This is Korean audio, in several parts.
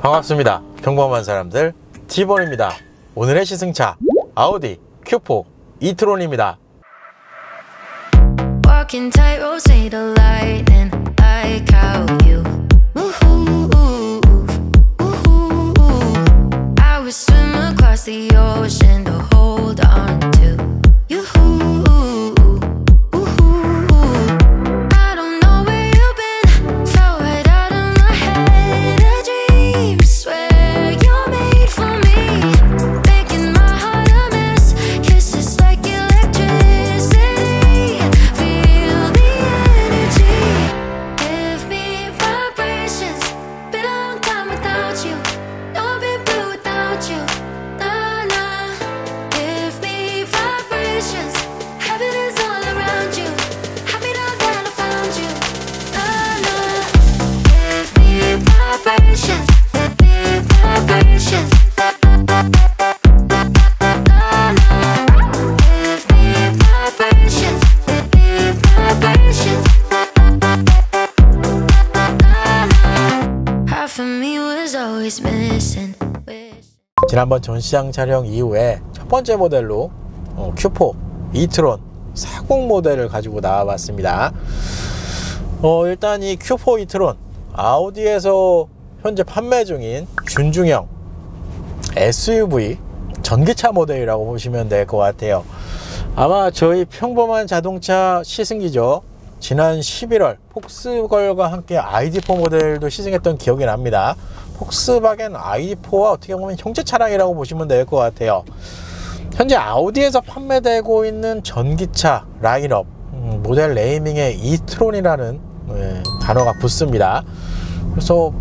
반갑습니다. 평범한 사람들 T본입니다. 오늘의 시승차 아우디 Q4 e-tron입니다. Walking tightrope, say the lightning like how you move. I would swim across the ocean to hold on to you. I don't know where you've been, fell right out of my head. A dream, swear you're made for me, making my heart a mess. Kisses like electricity, feel the energy. Give me vibrations, been a long time without you. Don't be blue without you, nah, nah. Give me vibrations, happiness all around you. Happy now that I found you, nah, nah. Give me vibrations, give me vibrations, nah, nah. Give me vibrations, give me vibrations, nah. Half of me was always missing. 지난번 전시장 촬영 이후에 첫 번째 모델로 Q4 e-tron 40 모델을 가지고 나와봤습니다. 일단 이 Q4 e-tron 아우디에서 현재 판매 중인 준중형 SUV 전기차 모델이라고 보시면 될 것 같아요. 아마 저희 평범한 자동차 시승기죠. 지난 11월 폭스걸과 함께 ID4 모델도 시승했던 기억이 납니다. 폭스바겐 ID4와 어떻게 보면 형제 차량이라고 보시면 될 것 같아요. 현재 아우디에서 판매되고 있는 전기차 라인업 모델 네이밍에 e-tron이라는 단어가 붙습니다. 그래서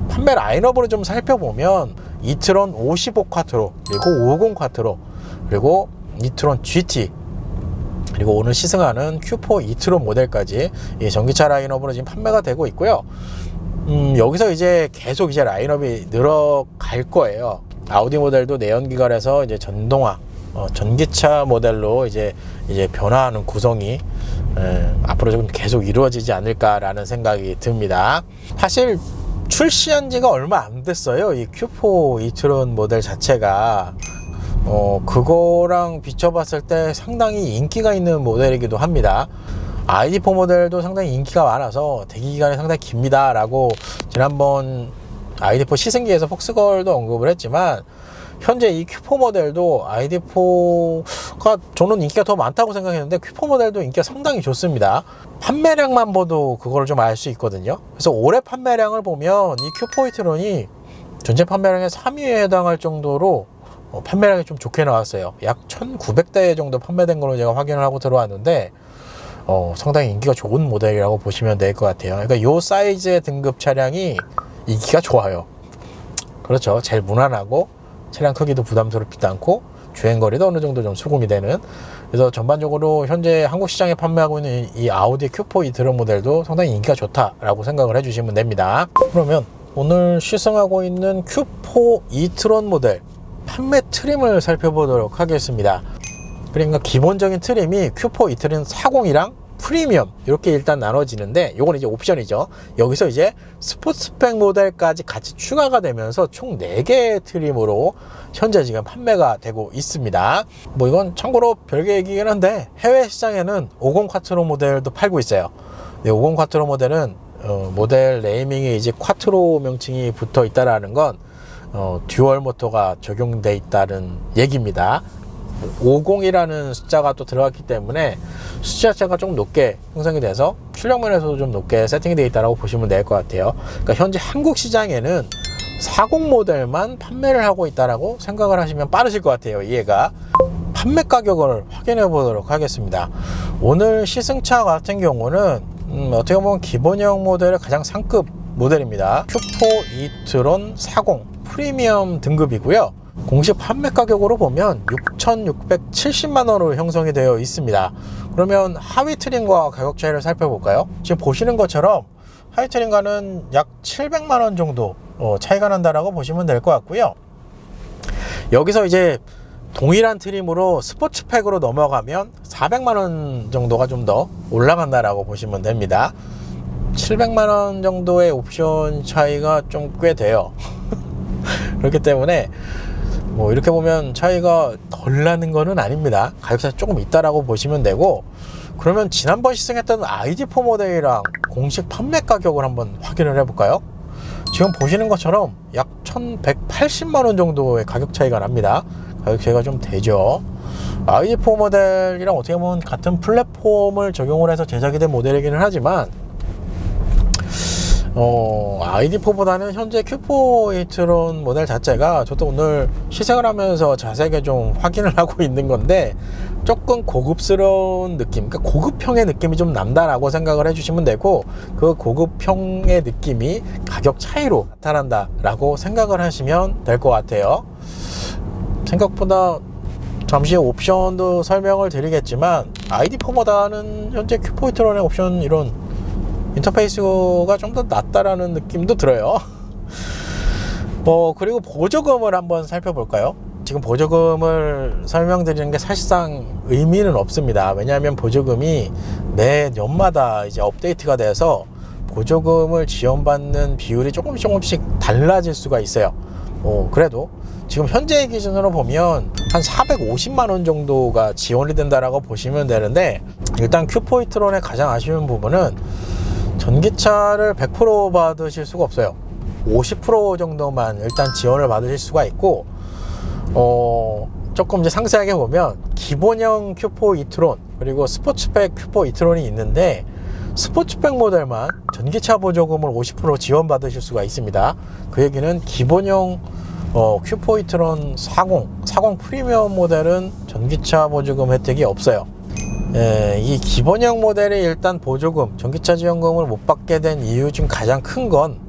판매 라인업으로 좀 살펴보면 e-tron 55 쿼트로, 그리고 50 쿼트로, 그리고 e-tron GT, 그리고 오늘 시승하는 Q4 e-tron 모델까지 전기차 라인업으로 지금 판매가 되고 있고요. 여기서 이제 계속 이제 라인업이 늘어갈 거예요. 아우디 모델도 내연기관에서 이제 전동화 전기차 모델로 이제 변화하는 구성이 앞으로 좀 계속 이루어지지 않을까라는 생각이 듭니다. 사실 출시한 지가 얼마 안 됐어요. 이 Q4 e-tron 모델 자체가 그거랑 비춰봤을 때 상당히 인기가 있는 모델이기도 합니다. ID4 모델도 상당히 인기가 많아서 대기기간이 상당히 깁니다 라고 지난번 ID4 시승기에서 폭스걸도 언급을 했지만, 현재 이 Q4 모델도 ID4가 저는 인기가 더 많다고 생각했는데 Q4 모델도 인기가 상당히 좋습니다. 판매량만 봐도 그걸 좀 알 수 있거든요. 그래서 올해 판매량을 보면 이 Q4 e-tron이 전체 판매량의 3위에 해당할 정도로 판매량이 좀 좋게 나왔어요. 약 1900대 정도 판매된 걸로 제가 확인을 하고 들어왔는데 상당히 인기가 좋은 모델이라고 보시면 될 것 같아요. 그러니까 이 사이즈의 등급 차량이 인기가 좋아요. 그렇죠. 제일 무난하고 차량 크기도 부담스럽지도 않고 주행거리도 어느 정도 좀 수긍이 되는, 그래서 전반적으로 현재 한국 시장에 판매하고 있는 이 아우디 Q4 e-tron 모델도 상당히 인기가 좋다라고 생각을 해주시면 됩니다. 그러면 오늘 시승하고 있는 Q4 e-tron 모델 판매 트림을 살펴보도록 하겠습니다. 그러니까 기본적인 트림이 Q4 e-tron 40이랑 프리미엄 이렇게 일단 나눠지는데, 요건 이제 옵션이죠. 여기서 이제 스포츠백 모델까지 같이 추가가 되면서 총 4개의 트림으로 현재 지금 판매가 되고 있습니다. 뭐 이건 참고로 별개 얘기긴 한데 해외 시장에는 50 쿼트로 모델도 팔고 있어요. 50 쿼트로 모델은 모델 네이밍에 이제 쿼트로 명칭이 붙어 있다라는 건 듀얼 모터가 적용돼 있다는 얘기입니다. 50이라는 숫자가 또 들어갔기 때문에 숫자 자체가 좀 높게 형성이 돼서 출력면에서도 좀 높게 세팅이 되어 있다고 보시면 될 것 같아요. 그러니까 현재 한국 시장에는 40 모델만 판매를 하고 있다라고 생각을 하시면 빠르실 것 같아요. 이해가. 판매 가격을 확인해 보도록 하겠습니다. 오늘 시승차 같은 경우는 어떻게 보면 기본형 모델의 가장 상급 모델입니다. Q4 e-tron 40 프리미엄 등급이고요. 공식 판매 가격으로 보면 6,670만원으로 형성이 되어 있습니다. 그러면 하위 트림과 가격 차이를 살펴볼까요? 지금 보시는 것처럼 하위 트림과는 약 700만원 정도 차이가 난다라고 보시면 될 것 같고요. 여기서 이제 동일한 트림으로 스포츠팩으로 넘어가면 400만원 정도가 좀 더 올라간다라고 보시면 됩니다. 700만원 정도의 옵션 차이가 좀 꽤 돼요. 그렇기 때문에 뭐 이렇게 보면 차이가 덜 나는 거는 아닙니다. 가격 차이 조금 있다라고 보시면 되고, 그러면 지난번 시승했던 ID4 모델이랑 공식 판매 가격을 한번 확인을 해 볼까요? 지금 보시는 것처럼 약 1180만원 정도의 가격 차이가 납니다. 가격 차이가 좀 되죠. ID4 모델이랑 어떻게 보면 같은 플랫폼을 적용을 해서 제작이 된 모델이기는 하지만 ID4보다는 현재 Q4 e-tron 모델 자체가, 저도 오늘 시승을 하면서 자세하게 좀 확인을 하고 있는 건데, 조금 고급스러운 느낌, 그러니까 고급형의 느낌이 좀 난다라고 생각을 해주시면 되고, 그 고급형의 느낌이 가격 차이로 나타난다 라고 생각을 하시면 될 것 같아요. 생각보다 잠시 옵션도 설명을 드리겠지만, ID4보다는 현재 Q4 e-tron의 옵션 이런 인터페이스가 좀 더 낫다라는 느낌도 들어요. 그리고 보조금을 한번 살펴볼까요? 지금 보조금을 설명드리는 게 사실상 의미는 없습니다. 왜냐하면 보조금이 매 년마다 이제 업데이트가 돼서 보조금을 지원받는 비율이 조금씩 달라질 수가 있어요. 그래도 지금 현재 기준으로 보면 한 450만원 정도가 지원이 된다라고 보시면 되는데, 일단 Q4 e-tron의 가장 아쉬운 부분은 전기차를 100% 받으실 수가 없어요. 50% 정도만 일단 지원을 받으실 수가 있고, 조금 이제 상세하게 보면 기본형 Q4 e-tron 그리고 스포츠백 Q4 e-tron이 있는데, 스포츠백 모델만 전기차 보조금을 50% 지원받으실 수가 있습니다. 그 얘기는 기본형 Q4 e-tron 40 프리미엄 모델은 전기차 보조금 혜택이 없어요. 이 기본형 모델이 일단 보조금, 전기차 지원금을 못 받게 된 이유 중 가장 큰 건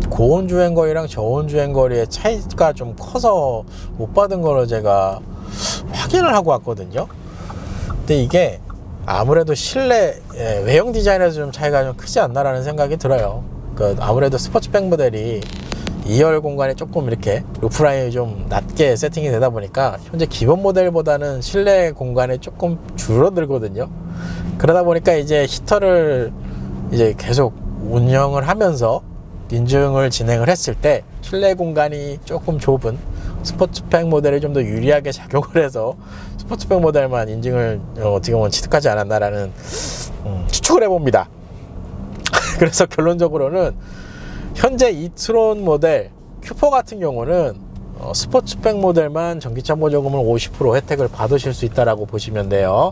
고온 주행거리랑 저온 주행거리의 차이가 좀 커서 못 받은 거로 제가 확인을 하고 왔거든요. 근데 이게 아무래도 실내 외형 디자인에서 좀 차이가 좀 크지 않나라는 생각이 들어요. 아무래도 스포츠백 모델이 2열 공간에 조금 이렇게 루프라인이 좀 낮게 세팅이 되다 보니까 현재 기본 모델보다는 실내 공간이 조금 줄어들거든요. 그러다 보니까 이제 히터를 이제 계속 운영을 하면서 인증을 진행을 했을 때 실내 공간이 조금 좁은 스포츠백 모델이 좀 더 유리하게 작용을 해서 스포츠백 모델만 인증을 어떻게 보면 취득하지 않았나라는 추측을 해봅니다. 그래서 결론적으로는 현재 e-tron 모델 Q4 같은 경우는 스포츠백 모델만 전기차 보조금을 50% 혜택을 받으실 수 있다라고 보시면 돼요.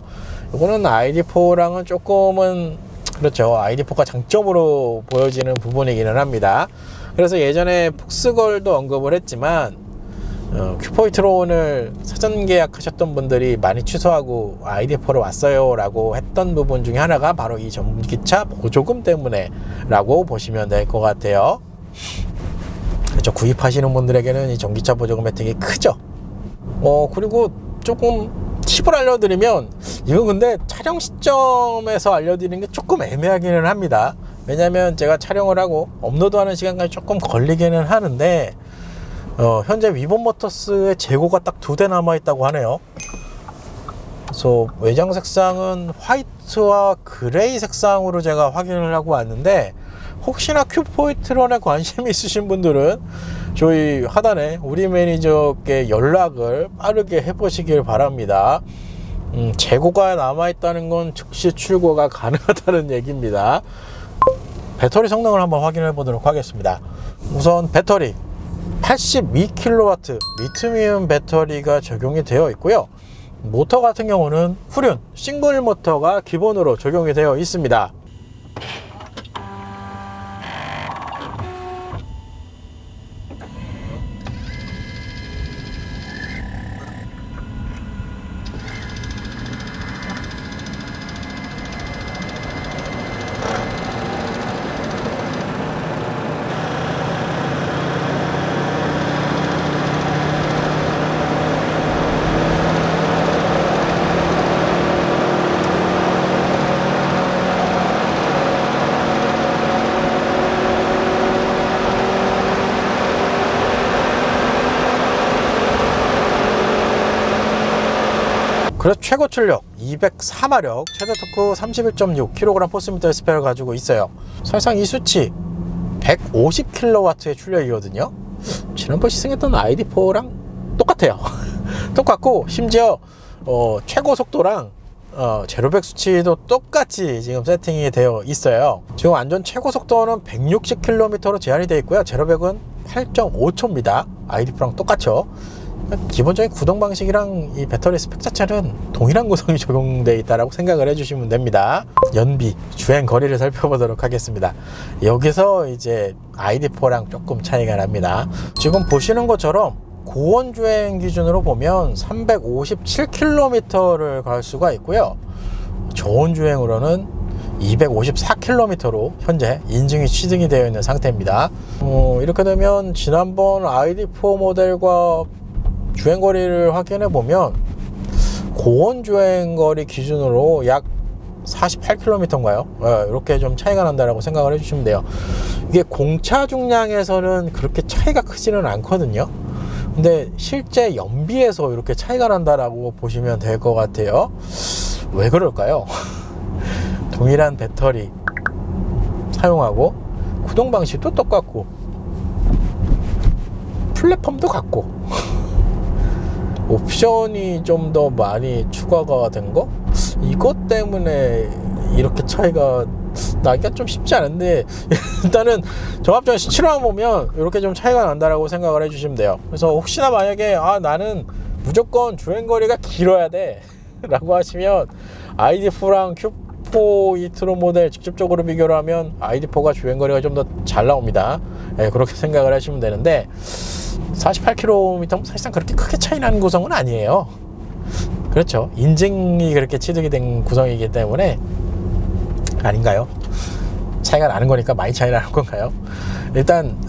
이거는 ID4랑은 조금은 그렇죠. ID4가 장점으로 보여지는 부분이기는 합니다. 그래서 예전에 폭스걸도 언급을 했지만 Q4 e-tron을 사전 계약하셨던 분들이 많이 취소하고 ID4로 왔어요 라고 했던 부분 중에 하나가 바로 이 전기차 보조금 때문에 라고 보시면 될 것 같아요. 그렇죠. 구입하시는 분들에게는 이 전기차 보조금 혜택이 크죠. 그리고 조금 팁을 알려드리면, 이건 근데 촬영 시점에서 알려드리는 게 조금 애매하기는 합니다. 왜냐면 제가 촬영을 하고 업로드하는 시간까지 조금 걸리기는 하는데, 현재 위본모터스의 재고가 딱 2대 남아있다고 하네요. 그래서 외장 색상은 화이트와 그레이 색상으로 제가 확인을 하고 왔는데, 혹시나 Q4 e-tron에 관심이 있으신 분들은 저희 하단에 우리 매니저께 연락을 빠르게 해보시길 바랍니다. 재고가 남아있다는 건 즉시 출고가 가능하다는 얘기입니다. 배터리 성능을 한번 확인해 보도록 하겠습니다. 우선 배터리 82kW 리튬이온 배터리가 적용이 되어 있고요. 모터 같은 경우는 후륜 싱글 모터가 기본으로 적용이 되어 있습니다. 그래서 최고 출력 204마력, 최대 토크 31.6kg 포스미터 스펙을 가지고 있어요. 사실상 이 수치 150kW의 출력이거든요. 지난번 시승했던 ID4랑 똑같아요. 똑같고 심지어 최고 속도랑 제로백 수치도 똑같이 지금 세팅이 되어 있어요. 지금 완전 최고 속도는 160km로 제한이 되어 있고요. 제로백은 8.5초입니다. ID4랑 똑같죠. 기본적인 구동 방식이랑 이 배터리 스펙 자체는 동일한 구성이 적용되어 있다고 생각을 해주시면 됩니다. 연비, 주행 거리를 살펴보도록 하겠습니다. 여기서 이제 ID4랑 조금 차이가 납니다. 지금 보시는 것처럼 고원 주행 기준으로 보면 357km를 갈 수가 있고요. 저온 주행으로는 254km로 현재 인증이 취득이 되어 있는 상태입니다. 이렇게 되면 지난번 ID4 모델과 주행거리를 확인해 보면 고원 주행거리 기준으로 약 48km인가요? 이렇게 좀 차이가 난다라고 생각을 해주시면 돼요. 이게 공차 중량에서는 그렇게 차이가 크지는 않거든요. 근데 실제 연비에서 이렇게 차이가 난다라고 보시면 될 것 같아요. 왜 그럴까요? 동일한 배터리 사용하고 구동 방식도 똑같고 플랫폼도 같고 옵션이 좀 더 많이 추가가 된 거? 이것 때문에 이렇게 차이가 나기가 좀 쉽지 않은데 일단은 종합적인 수치로만 보면 이렇게 좀 차이가 난다라고 생각을 해주시면 돼요. 그래서 혹시나 만약에 나는 무조건 주행거리가 길어야 돼 라고 하시면 ID4랑 Q4 e-tron 모델 직접적으로 비교를 하면 ID4가 주행거리가 좀 더 잘 나옵니다. 그렇게 생각을 하시면 되는데 48km 사실상 그렇게 크게 차이 나는 구성은 아니에요. 그렇죠. 인증이 그렇게 취득이 된 구성이기 때문에 아닌가요? 차이가 나는 거니까 많이 차이 나는 건가요? 일단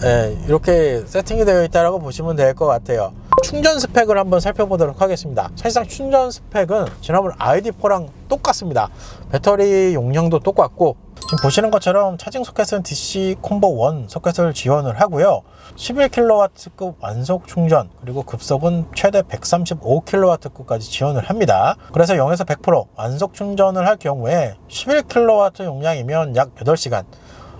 이렇게 세팅이 되어 있다고 보시면 될 것 같아요. 충전 스펙을 한번 살펴보도록 하겠습니다. 사실상 충전 스펙은 지난번 ID4랑 똑같습니다. 배터리 용량도 똑같고 지금 보시는 것처럼 차징 소켓은 DC 콤보 1 소켓을 지원을 하고요. 11kW급 완속 충전, 그리고 급속은 최대 135kW급까지 지원을 합니다. 그래서 0에서 100% 완속 충전을 할 경우에 11kW 용량이면 약 8시간,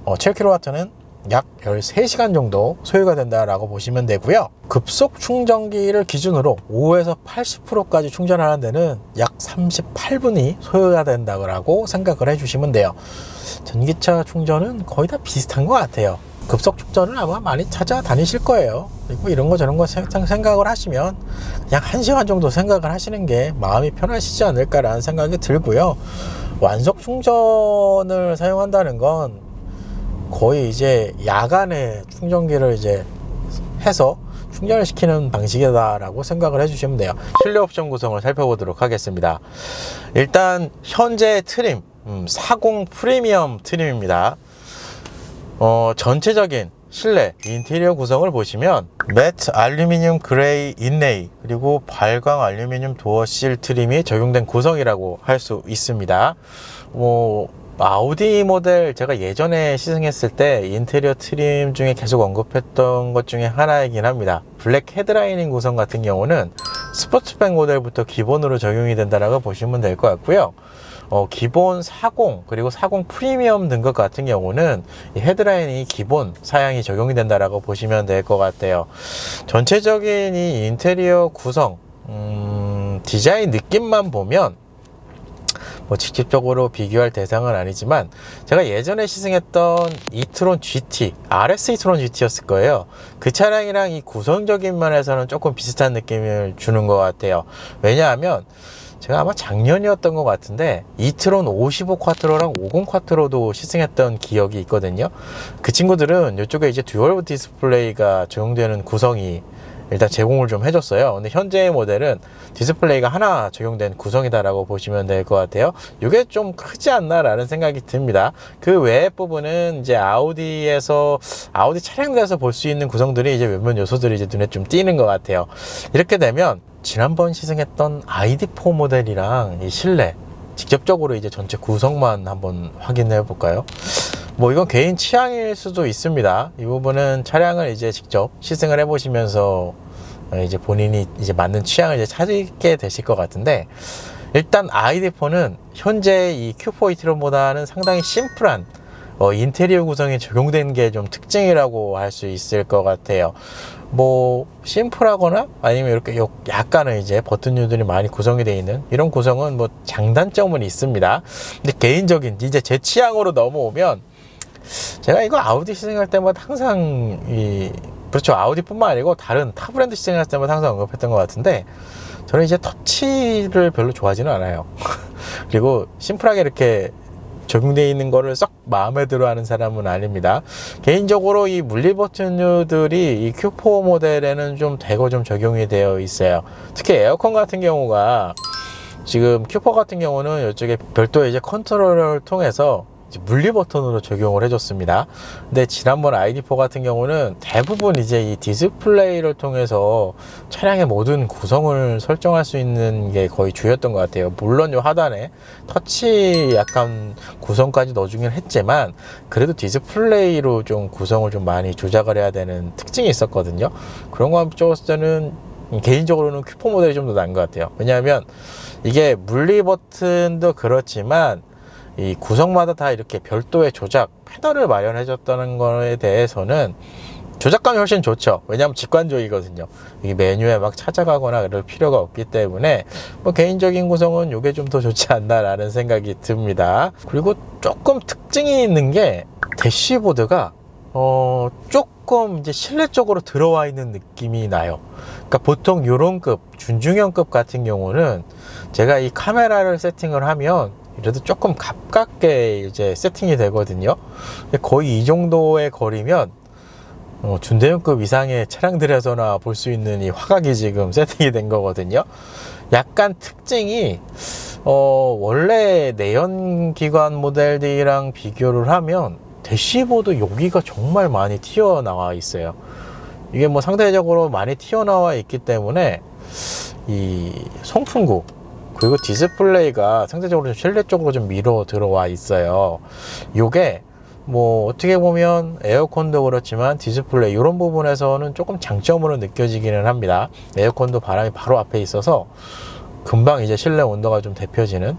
7kW는 약 13시간 정도 소요가 된다라고 보시면 되고요. 급속 충전기를 기준으로 5에서 80%까지 충전하는 데는 약 38분이 소요가 된다고 생각을 해주시면 돼요. 전기차 충전은 거의 다 비슷한 것 같아요. 급속 충전을 아마 많이 찾아다니실 거예요. 그리고 이런 거 저런 거 생각을 하시면 그냥 1시간 정도 생각을 하시는 게 마음이 편하시지 않을까라는 생각이 들고요. 완속 충전을 사용한다는 건 거의 이제 야간에 충전기를 이제 해서 충전을 시키는 방식이다라고 생각을 해주시면 돼요. 실내 옵션 구성을 살펴보도록 하겠습니다. 일단 현재 트림 40 프리미엄 트림입니다. 전체적인 실내 인테리어 구성을 보시면 매트 알루미늄 그레이 인레이 그리고 발광 알루미늄 도어실 트림이 적용된 구성이라고 할 수 있습니다. 아우디 모델 제가 예전에 시승했을 때 인테리어 트림 중에 계속 언급했던 것 중에 하나이긴 합니다. 블랙 헤드라이닝 구성 같은 경우는 스포츠백 모델부터 기본으로 적용이 된다라고 보시면 될 것 같고요. 기본 40 그리고 40 프리미엄 등급 같은 경우는 이 헤드라인이 기본 사양이 적용이 된다라고 보시면 될 것 같아요. 전체적인 이 인테리어 구성 디자인 느낌만 보면 직접적으로 비교할 대상은 아니지만 제가 예전에 시승했던 e-tron GT, RS e-tron GT였을 거예요. 그 차량이랑 이 구성적인 면에서는 조금 비슷한 느낌을 주는 것 같아요. 왜냐하면 제가 아마 작년이었던 것 같은데 e-tron 55 쿼트로랑 50 쿼트로도 시승했던 기억이 있거든요. 그 친구들은 이쪽에 이제 듀얼 디스플레이가 적용되는 구성이 일단 제공을 좀 해줬어요. 근데 현재 모델은 디스플레이가 하나 적용된 구성이다라고 보시면 될 것 같아요. 이게 좀 크지 않나 라는 생각이 듭니다. 그 외의 부분은 이제 아우디 차량들에서 볼 수 있는 구성들이 이제 몇몇 요소들이 이제 눈에 좀 띄는 것 같아요. 이렇게 되면 지난번 시승했던 ID4 모델이랑 이 실내 직접적으로 이제 전체 구성만 한번 확인해 볼까요? 이건 개인 취향일 수도 있습니다. 이 부분은 차량을 이제 직접 시승을 해보시면서 이제 본인이 이제 맞는 취향을 이제 찾게 되실 것 같은데, 일단 ID4는 현재 이 Q4 e-tron보다는 상당히 심플한 인테리어 구성이 적용된 게 좀 특징이라고 할 수 있을 것 같아요. 뭐 심플하거나 아니면 이렇게 약간은 이제 버튼류들이 많이 구성이 되어 있는 이런 구성은 뭐 장단점은 있습니다. 근데 개인적인 이제 제 취향으로 넘어오면, 제가 이거 아우디 시승할 때마다 항상 그렇죠, 아우디뿐만 아니고 다른 타 브랜드 시승할 때마다 항상 언급했던 것 같은데, 저는 이제 터치를 별로 좋아하지는 않아요. 그리고 심플하게 이렇게 적용되어 있는 거를 썩 마음에 들어 하는 사람은 아닙니다. 개인적으로 이 물리 버튼류들이 이 Q4 모델에는 좀 대거 좀 적용이 되어 있어요. 특히 에어컨 같은 경우가, 지금 Q4 같은 경우는 이쪽에 별도의 이제 컨트롤러를 통해서 이제 물리 버튼으로 적용을 해줬습니다. 근데 지난번 ID4 같은 경우는 대부분 이제 이 디스플레이를 통해서 차량의 모든 구성을 설정할 수 있는 게 거의 주였던 것 같아요. 물론 요 하단에 터치 약간 구성까지 넣어주긴 했지만, 그래도 디스플레이로 좀 구성을 좀 많이 조작을 해야 되는 특징이 있었거든요. 그런 거 합쳐봤을 때는 개인적으로는 Q4 모델이 좀 더 나은 것 같아요. 왜냐하면 이게 물리 버튼도 그렇지만 이 구성마다 다 이렇게 별도의 조작 패널을 마련해 줬다는 거에 대해서는 조작감이 훨씬 좋죠. 왜냐하면 직관적이거든요. 이 메뉴에 막 찾아가거나 그럴 필요가 없기 때문에 뭐 개인적인 구성은 이게 좀 더 좋지 않나라는 생각이 듭니다. 그리고 조금 특징이 있는 게 대시보드가 조금 이제 실내 쪽으로 들어와 있는 느낌이 나요. 그러니까 보통 요런 급 준중형급 같은 경우는 제가 이 카메라를 세팅을 하면 그래도 조금 가깝게 이제 세팅이 되거든요. 거의 이 정도의 거리면 준대형급 이상의 차량들에서나 볼 수 있는 이 화각이 지금 세팅이 된 거거든요. 약간 특징이 원래 내연기관 모델들이랑 비교를 하면 대시보드 여기가 정말 많이 튀어나와 있어요. 이게 뭐 상대적으로 많이 튀어나와 있기 때문에 이 송풍구 그리고 디스플레이가 상대적으로 좀 실내 쪽으로 좀 밀어 들어와 있어요. 요게 뭐 어떻게 보면 에어컨도 그렇지만 디스플레이 이런 부분에서는 조금 장점으로 느껴지기는 합니다. 에어컨도 바람이 바로 앞에 있어서 금방 이제 실내 온도가 좀 데펴지는,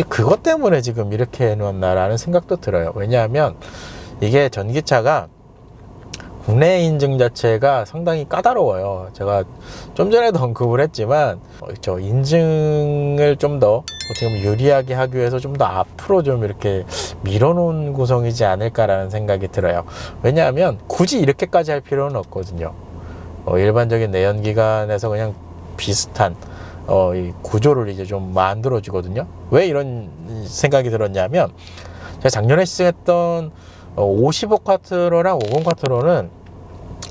그것 때문에 지금 이렇게 해놓았나라는 생각도 들어요. 왜냐하면 이게 전기차가 국내 인증 자체가 상당히 까다로워요. 제가 좀 전에도 언급을 했지만 인증을 좀 더 어떻게 보면 유리하게 하기 위해서 좀 더 앞으로 좀 이렇게 밀어놓은 구성이지 않을까라는 생각이 들어요. 왜냐하면 굳이 이렇게까지 할 필요는 없거든요. 일반적인 내연기관에서 그냥 비슷한 이 구조를 이제 좀 만들어 주거든요. 왜 이런 생각이 들었냐면, 제가 작년에 시승했던 55 쿼트로랑 50 쿼트로는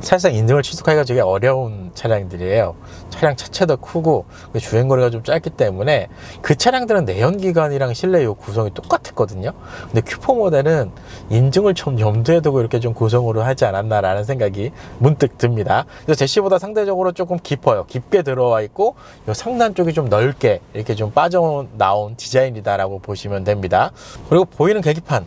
사실상 인증을 취득하기가 되게 어려운 차량들이에요. 차량 자체도 크고 주행거리가 좀 짧기 때문에 그 차량들은 내연기관이랑 실내 요 구성이 똑같았거든요. 근데 Q4 모델은 인증을 좀 염두에 두고 이렇게 좀 구성으로 하지 않았나라는 생각이 문득 듭니다. 그래서 제시보다 상대적으로 조금 깊어요. 깊게 들어와 있고 요 상단 쪽이 좀 넓게 이렇게 좀 빠져나온 디자인이다라고 보시면 됩니다. 그리고 보이는 계기판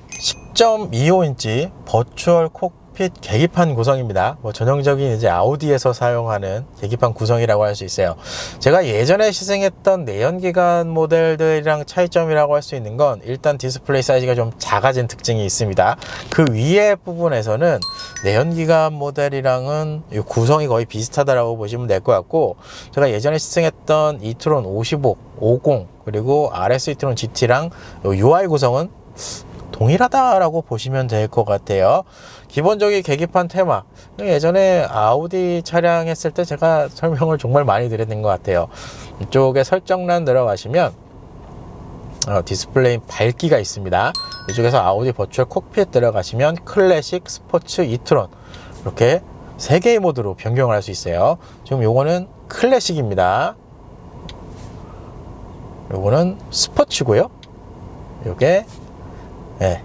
10.25인치 버추얼 콕핏 계기판 구성입니다. 뭐 전형적인 이제 아우디에서 사용하는 계기판 구성이라고 할 수 있어요. 제가 예전에 시승했던 내연기관 모델들이랑 차이점이라고 할 수 있는 건, 일단 디스플레이 사이즈가 좀 작아진 특징이 있습니다. 그 위에 부분에서는 내연기관 모델이랑은 이 구성이 거의 비슷하다라고 보시면 될 것 같고, 제가 예전에 시승했던 이트론 55, 50 그리고 RS 이트론 GT랑 UI 구성은 동일하다라고 보시면 될 것 같아요. 기본적인 계기판 테마, 예전에 아우디 차량 했을 때 제가 설명을 정말 많이 드렸던 것 같아요. 이쪽에 설정란 들어가시면 디스플레이 밝기가 있습니다. 이쪽에서 아우디 버추얼 콕핏 들어가시면 클래식, 스포츠, 이트론 이렇게 3개의 모드로 변경을 할 수 있어요. 지금 요거는 클래식입니다. 요거는 스포츠고요. 요게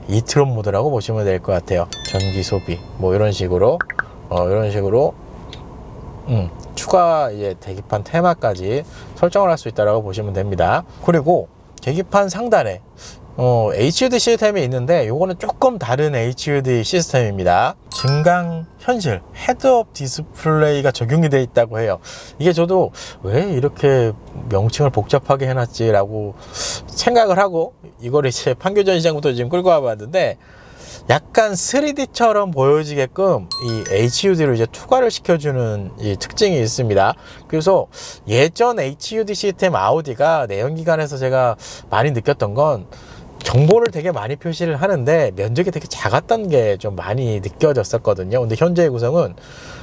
이트론 모드라고 보시면 될 것 같아요. 전기 소비 뭐 이런 식으로 추가 이제 계기판 테마까지 설정을 할 수 있다라고 보시면 됩니다. 그리고 계기판 상단에 HUD 시스템이 있는데, 요거는 조금 다른 HUD 시스템입니다. 증강 현실 헤드업 디스플레이가 적용이 되어 있다고 해요. 이게 저도 왜 이렇게 명칭을 복잡하게 해놨지 라고 생각을 하고 이거를 이제 판교전 시장부터 지금 끌고 와봤는데, 약간 3D처럼 보여지게끔 이 HUD를 이제 투과를 시켜주는 이 특징이 있습니다. 그래서 예전 HUD 시스템 아우디가 내연기관에서 제가 많이 느꼈던 건 정보를 되게 많이 표시를 하는데 면적이 되게 작았던 게 좀 많이 느껴졌었거든요. 근데 현재의 구성은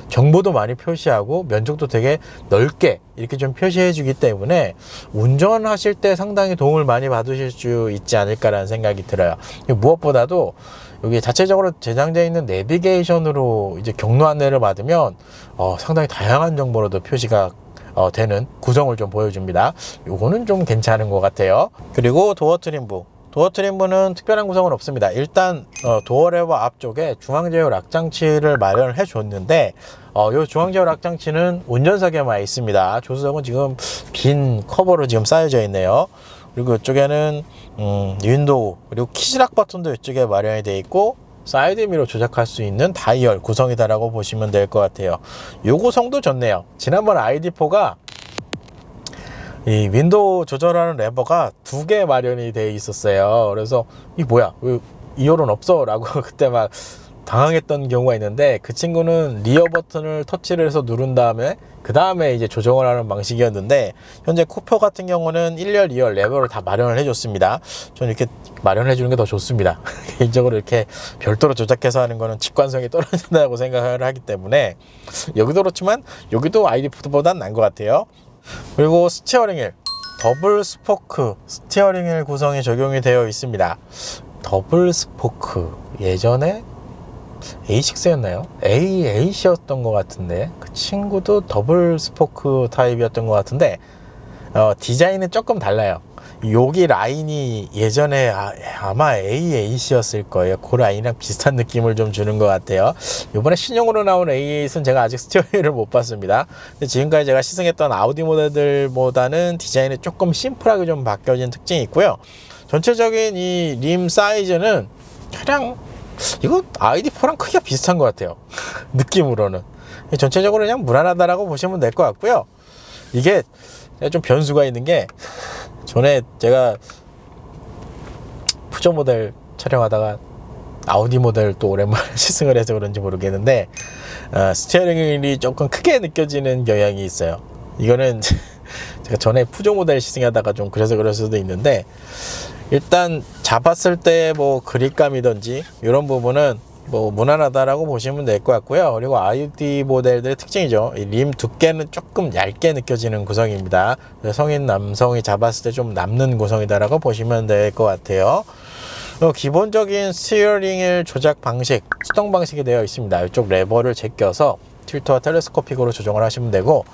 정보도 많이 표시하고 면적도 되게 넓게 이렇게 좀 표시해 주기 때문에 운전하실 때 상당히 도움을 많이 받으실 수 있지 않을까라는 생각이 들어요. 무엇보다도 여기 자체적으로 제장되어 있는 내비게이션으로 이제 경로 안내를 받으면 상당히 다양한 정보로도 표시가 되는 구성을 좀 보여줍니다. 요거는 좀 괜찮은 것 같아요. 그리고 도어 트림부. 도어 트림부는 특별한 구성은 없습니다. 일단 도어 레버 앞쪽에 중앙제어 락 장치를 마련을 해 줬는데 이 중앙제어 락 장치는 운전석에만 있습니다. 조수석은 지금 빈 커버로 지금 쌓여져 있네요. 그리고 이쪽에는 윈도우 그리고 키즈락 버튼도 이쪽에 마련이 되어 있고 사이드 미러 조작할 수 있는 다이얼 구성이다라고 보시면 될 것 같아요. 요 구성도 좋네요. 지난번 ID4가 이 윈도우 조절하는 레버가 2개 마련이 되어 있었어요. 그래서 이 뭐야 왜 이열은 없어 라고 그때 막 당황했던 경우가 있는데, 그 친구는 리어 버튼을 터치를 해서 누른 다음에 그 다음에 이제 조정을 하는 방식이었는데, 현재 쿠퍼 같은 경우는 1열 2열 레버를 다 마련을 해 줬습니다. 저는 이렇게 마련해 주는 게 더 좋습니다. 개인적으로 이렇게 별도로 조작해서 하는 거는 직관성이 떨어진다고 생각을 하기 때문에, 여기도 그렇지만 여기도 ID4보단 나은 것 같아요. 그리고 스티어링 휠, 더블 스포크 스티어링 휠 구성이 적용이 되어 있습니다. 더블 스포크, 예전에 A6였나요? A8이었던 것 같은데, 그 친구도 더블 스포크 타입이었던 것 같은데, 디자인은 조금 달라요. 여기 라인이 예전에 아마 A8이었을 거예요. 그 라인이랑 비슷한 느낌을 좀 주는 것 같아요. 이번에 신형으로 나온 A8은 제가 아직 스티어링을 못 봤습니다. 근데 지금까지 제가 시승했던 아우디 모델들보다는 디자인이 조금 심플하게 좀 바뀌어진 특징이 있고요. 전체적인 이 림 사이즈는 그냥 이거 ID4랑 크기가 비슷한 것 같아요. 느낌으로는 전체적으로 그냥 무난하다라고 보시면 될 것 같고요. 이게 좀 변수가 있는 게, 전에 제가 푸조 모델 촬영하다가 아우디 모델 또 오랜만에 시승을 해서 그런지 모르겠는데, 스티어링 휠이 조금 크게 느껴지는 경향이 있어요. 이거는 제가 전에 푸조 모델 시승하다가 좀 그래서 그럴 수도 있는데, 일단 잡았을 때 뭐 그립감이든지 이런 부분은 뭐 무난하다라고 보시면 될 것 같고요. 그리고 아우디 모델들의 특징이죠. 이 림 두께는 조금 얇게 느껴지는 구성입니다. 성인 남성이 잡았을 때 좀 남는 구성이다라고 보시면 될 것 같아요. 기본적인 스티어링 휠 조작 방식, 수동 방식이 되어 있습니다. 이쪽 레버를 제껴서 틸트와 텔레스코픽으로 조정을 하시면 되고,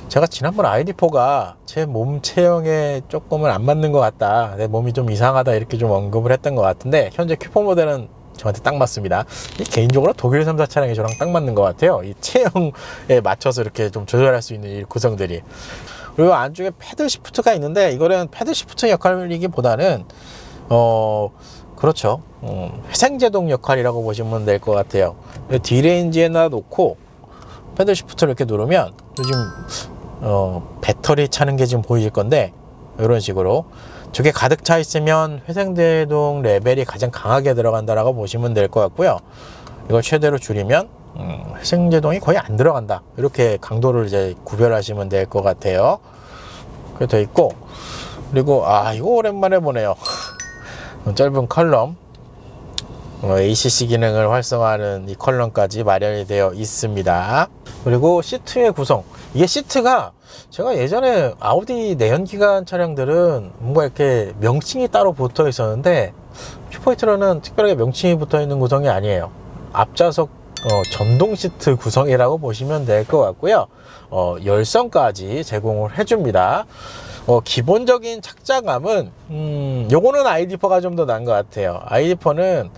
제가 지난번 ID4가 제 몸 체형에 조금은 안 맞는 것 같다, 내 몸이 좀 이상하다 이렇게 좀 언급을 했던 것 같은데, 현재 큐포 모델은 저한테 딱 맞습니다. 개인적으로 독일 3사 차량이 저랑 딱 맞는 것 같아요. 이 체형에 맞춰서 이렇게 좀 조절할 수 있는 이 구성들이. 그리고 안쪽에 패들 시프트가 있는데, 이거는 패들 시프트 역할이기보다는 그렇죠, 회생제동 역할이라고 보시면 될 것 같아요. D레인지에다 놓고 패들 시프트를 이렇게 누르면 요즘 배터리 차는 게 지금 보이실 건데, 이런 식으로 저게 가득 차 있으면 회생제동 레벨이 가장 강하게 들어간다라고 보시면 될 것 같고요. 이걸 최대로 줄이면 회생제동이 거의 안 들어간다, 이렇게 강도를 이제 구별하시면 될 것 같아요. 그렇게 돼 있고, 그리고 이거 오랜만에 보네요. 짧은 컬럼, ACC 기능을 활성화하는 이 컬럼까지 마련이 되어 있습니다. 그리고 시트의 구성, 이게 시트가 제가 예전에 아우디 내연기관 차량들은 뭔가 이렇게 명칭이 따로 붙어 있었는데, 슈퍼히트로는 특별하게 명칭이 붙어 있는 구성이 아니에요. 앞좌석 전동 시트 구성이라고 보시면 될 것 같고요. 열선까지 제공을 해줍니다. 기본적인 착자감은 요거는 ID4가 좀 더 나은 것 같아요. ID4는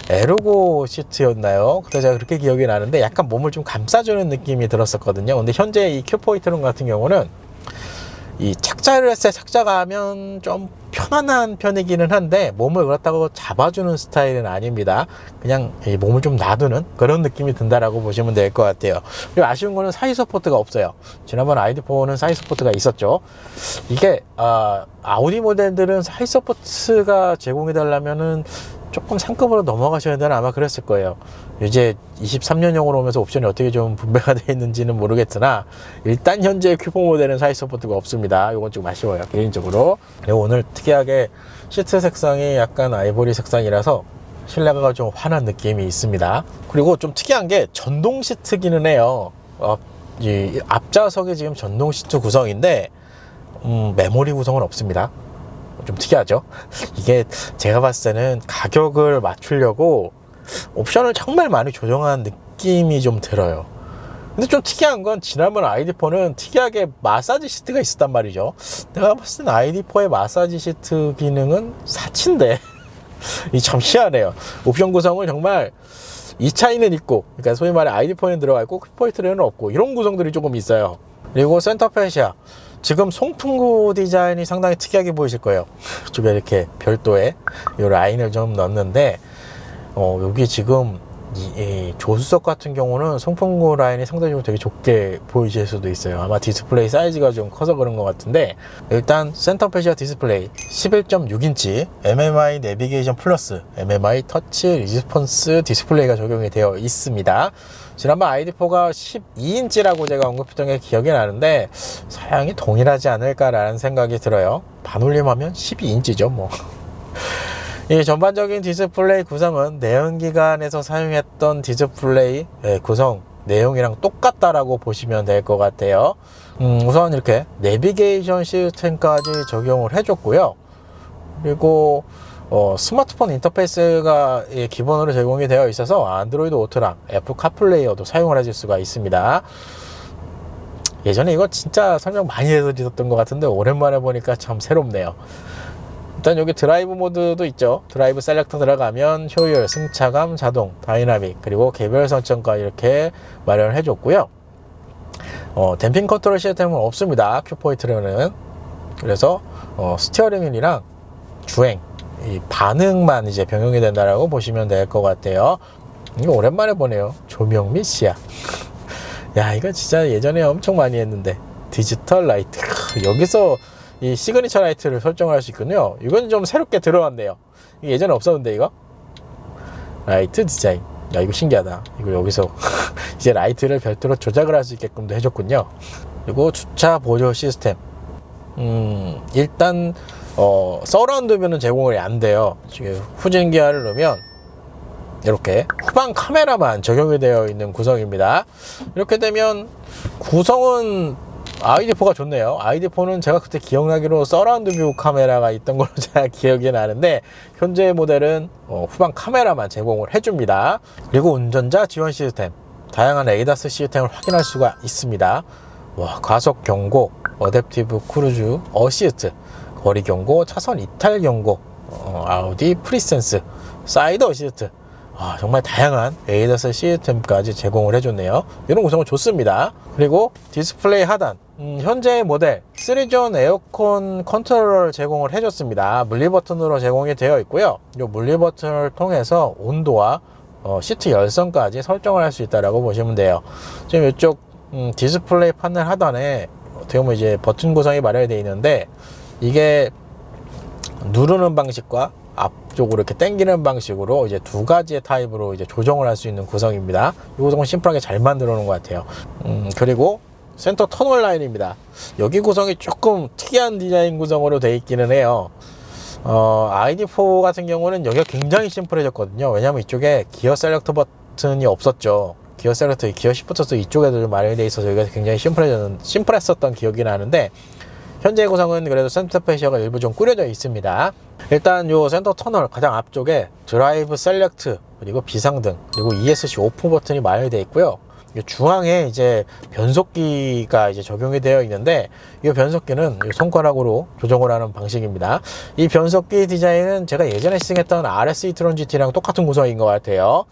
에르고 시트였나요? 그때 제가 그렇게 기억이 나는데 약간 몸을 좀 감싸주는 느낌이 들었었거든요. 근데 현재 이 큐포이트론 같은 경우는 이 착자를 했을 때 착자가면 좀 편안한 편이기는 한데, 몸을 그렇다고 잡아주는 스타일은 아닙니다. 그냥 이 몸을 좀 놔두는 그런 느낌이 든다라고 보시면 될 것 같아요. 그리고 아쉬운 거는 사이 서포트가 없어요. 지난번 ID4는 사이 서포트가 있었죠. 이게 아우디 모델들은 사이 서포트가 제공이 되려면은 조금 상급으로 넘어가셔야 되나 아마 그랬을 거예요. 이제 23년형으로 오면서 옵션이 어떻게 좀 분배가 되어 있는지는 모르겠으나 일단 현재 큐포 모델은 사이드 서포트가 없습니다. 이건 좀 아쉬워요, 개인적으로. 그리고 오늘 특이하게 시트 색상이 약간 아이보리 색상이라서 실내가 좀 환한 느낌이 있습니다. 그리고 좀 특이한 게 전동 시트기는 해요. 이 앞좌석이 지금 전동 시트 구성인데 메모리 구성은 없습니다. 좀 특이하죠. 이게 제가 봤을 때는 가격을 맞추려고 옵션을 정말 많이 조정한 느낌이 좀 들어요. 근데 좀 특이한 건 지난번 ID4는 특이하게 마사지 시트가 있었단 말이죠. 내가 봤을 때는 ID4의 마사지 시트 기능은 사치인데 이 참 희한해요. 옵션 구성을 정말 이 차이는 있고, 그러니까 소위 말해 ID4는 들어가 있고 큐포이트는 없고, 이런 구성들이 조금 있어요. 그리고 센터 페시아, 지금 송풍구 디자인이 상당히 특이하게 보이실 거예요. 쪽에 이렇게 별도의 이 라인을 좀 넣었는데, 여기 지금 이 조수석 같은 경우는 송풍구 라인이 상당히 되게 좁게 보이실 수도 있어요. 아마 디스플레이 사이즈가 좀 커서 그런 것 같은데, 일단 센터 페시아 디스플레이 11.6인치 MMI 내비게이션 플러스 MMI 터치 리스폰스 디스플레이가 적용이 되어 있습니다. 지난번 ID4가 12인치라고 제가 언급했던 게 기억이 나는데 사양이 동일하지 않을까라는 생각이 들어요. 반올림하면 12인치죠 뭐. 이 전반적인 디스플레이 구성은 내연기관에서 사용했던 디스플레이 구성 내용이랑 똑같다라고 보시면 될 것 같아요. 우선 이렇게 내비게이션 시스템까지 적용을 해줬고요. 그리고 스마트폰 인터페이스가 기본으로 제공이 되어 있어서 안드로이드 오토랑 애플 카플레이어도 사용을 해줄 수가 있습니다. 예전에 이거 진짜 설명 많이 해드렸던 것 같은데 오랜만에 보니까 참 새롭네요. 일단 여기 드라이브 모드도 있죠. 드라이브 셀렉터 들어가면 효율, 승차감, 자동, 다이나믹, 그리고 개별 설정까지 이렇게 마련을 해줬고요. 댐핑 컨트롤 시스템은 없습니다. 큐포이트로는. 그래서 스티어링 휠이랑 주행, 이 반응만 이제 병용이 된다라고 보시면 될 것 같아요. 이거 오랜만에 보네요. 조명 및 시야. 야, 이거 진짜 예전에 엄청 많이 했는데. 디지털 라이트. 여기서 이 시그니처 라이트를 설정할 수 있군요. 이건 좀 새롭게 들어왔네요. 이게 예전에 없었는데 이거? 라이트 디자인. 야, 이거 신기하다. 이거 여기서 이제 라이트를 별도로 조작을 할 수 있게끔도 해줬군요. 그리고 주차 보조 시스템. 일단 서라운드 뷰는 제공이 안 돼요. 지금 후진 기어를 넣으면 이렇게 후방 카메라만 적용이 되어 있는 구성입니다. 이렇게 되면 구성은 ID4가 좋네요. ID4는 제가 그때 기억나기로 서라운드 뷰 카메라가 있던 걸로 제가 기억이 나는데 현재 모델은 후방 카메라만 제공을 해줍니다. 그리고 운전자 지원 시스템, 다양한 에이다스 시스템을 확인할 수가 있습니다. 과속 경고, 어댑티브 크루즈 어시스트, 거리 경고, 차선 이탈 경고, 아우디 프리센스, 사이드 어시스트, 정말 다양한 에이다스 시스템까지 제공을 해줬네요. 이런 구성은 좋습니다. 그리고 디스플레이 하단, 현재 모델 3존 에어컨 컨트롤러를 제공을 해줬습니다. 물리 버튼으로 제공이 되어 있고요. 이 물리 버튼을 통해서 온도와 시트 열선까지 설정을 할 수 있다라고 보시면 돼요. 지금 이쪽 디스플레이 판넬 하단에 어떻게 보면 이제 버튼 구성이 마련이 되어 있는데, 이게 누르는 방식과 앞쪽으로 이렇게 당기는 방식으로 이제 두 가지의 타입으로 이제 조정을 할 수 있는 구성입니다. 이 구성은 심플하게 잘 만들어 놓은 것 같아요. 그리고 센터 터널 라인입니다. 여기 구성이 조금 특이한 디자인 구성으로 되어 있기는 해요. ID4 같은 경우는 여기가 굉장히 심플해졌거든요. 왜냐하면 이쪽에 기어 셀렉터 버튼이 없었죠. 기어 셀렉터, 기어 시프트도 이쪽에도 좀 마련이 되어 있어서 여기가 굉장히 심플했었던 기억이 나는데, 현재 구성은 그래도 센터 페시아가 일부 좀 꾸려져 있습니다. 일단 요 센터 터널 가장 앞쪽에 드라이브 셀렉트, 그리고 비상등, 그리고 ESC 오프 버튼이 마련이 되어 있고요. 중앙에 이제 변속기가 이제 적용이 되어 있는데, 이 변속기는 손가락으로 조정을 하는 방식입니다. 이 변속기 디자인은 제가 예전에 시승했던 RS e-tron GT랑 똑같은 구성인 것 같아요.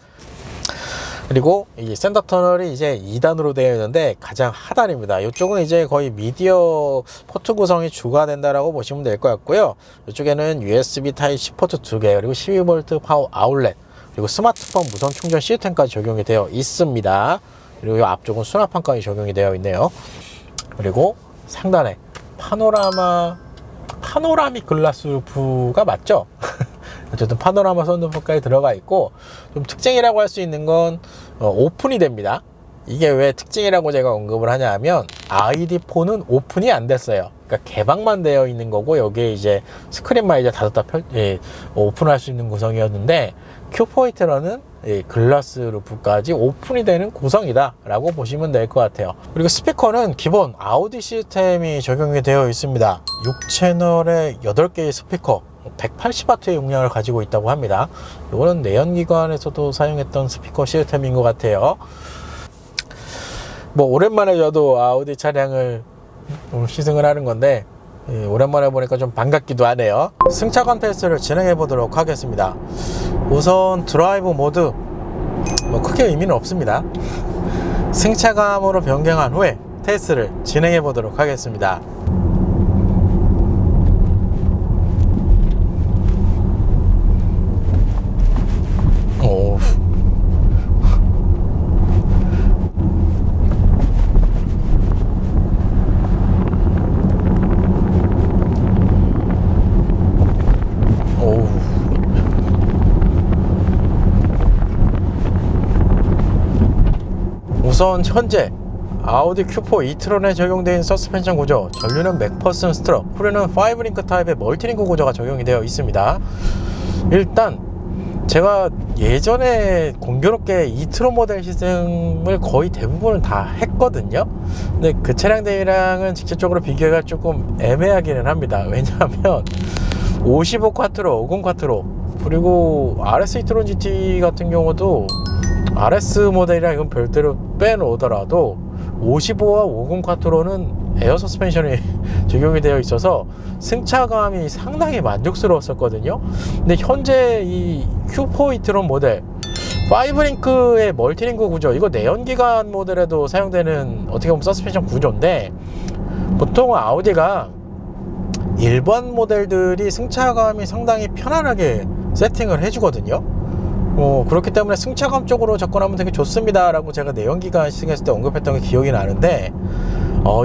그리고 이 센터 터널이 이제 2단으로 되어 있는데 가장 하단입니다. 이쪽은 이제 거의 미디어 포트 구성이 주가 된다라고 보시면 될 것 같고요. 이쪽에는 USB 타입C 포트 2개, 그리고 12V 파워 아울렛, 그리고 스마트폰 무선 충전 시스템까지 적용이 되어 있습니다. 그리고 이 앞쪽은 수납판까지 적용이 되어 있네요. 그리고 상단에 파노라믹 글라스 루프가 맞죠? 어쨌든 파노라마 썬루프까지 들어가 있고, 좀 특징이라고 할 수 있는 건 오픈이 됩니다. 이게 왜 특징이라고 제가 언급을 하냐 하면 ID4는 오픈이 안 됐어요. 그러니까 개방만 되어 있는 거고, 여기에 이제 스크린만 이제 닫았다 오픈할 수 있는 구성이었는데, Q4 히트러는 글라스 루프까지 오픈이 되는 구성이다 라고 보시면 될 것 같아요. 그리고 스피커는 기본 아우디 시스템이 적용이 되어 있습니다. 6채널에 8개의 스피커, 180W의 용량을 가지고 있다고 합니다. 이거는 내연기관에서도 사용했던 스피커 시스템인 것 같아요. 뭐 오랜만에 저도 아우디 차량을 시승을 하는 건데, 오랜만에 보니까 좀 반갑기도 하네요. 승차감 테스트를 진행해 보도록 하겠습니다. 우선 드라이브 모드 뭐 크게 의미는 없습니다. 승차감으로 변경한 후에 테스트를 진행해 보도록 하겠습니다. 오. 우선 현재 아우디 Q4 e-tron에 적용된 서스펜션 구조, 전류는 맥퍼슨 스트럭, 후륜은 5링크 타입의 멀티링크 구조가 적용이 되어 있습니다. 일단 제가 예전에 공교롭게 e-tron 모델 시승을 거의 대부분을 다 했거든요. 근데 그 차량들이랑은 직접적으로 비교가 조금 애매하기는 합니다. 왜냐하면 55 콰트로, 50 콰트로, 그리고 RS e-tron GT 같은 경우도 RS 모델이랑 이건 별도로 빼놓더라도 55와 50 콰트로는 에어 서스펜션이 적용이 되어 있어서 승차감이 상당히 만족스러웠었거든요. 근데 현재 이 Q4 e-tron 모델 5링크의 멀티링크 구조, 이거 내연기관 모델에도 사용되는 어떻게 보면 서스펜션 구조인데, 보통 아우디가 일반 모델들이 승차감이 상당히 편안하게 세팅을 해주거든요. 그렇기 때문에 승차감 쪽으로 접근하면 되게 좋습니다 라고 제가 내연기관 시승했을 때 언급했던 게 기억이 나는데,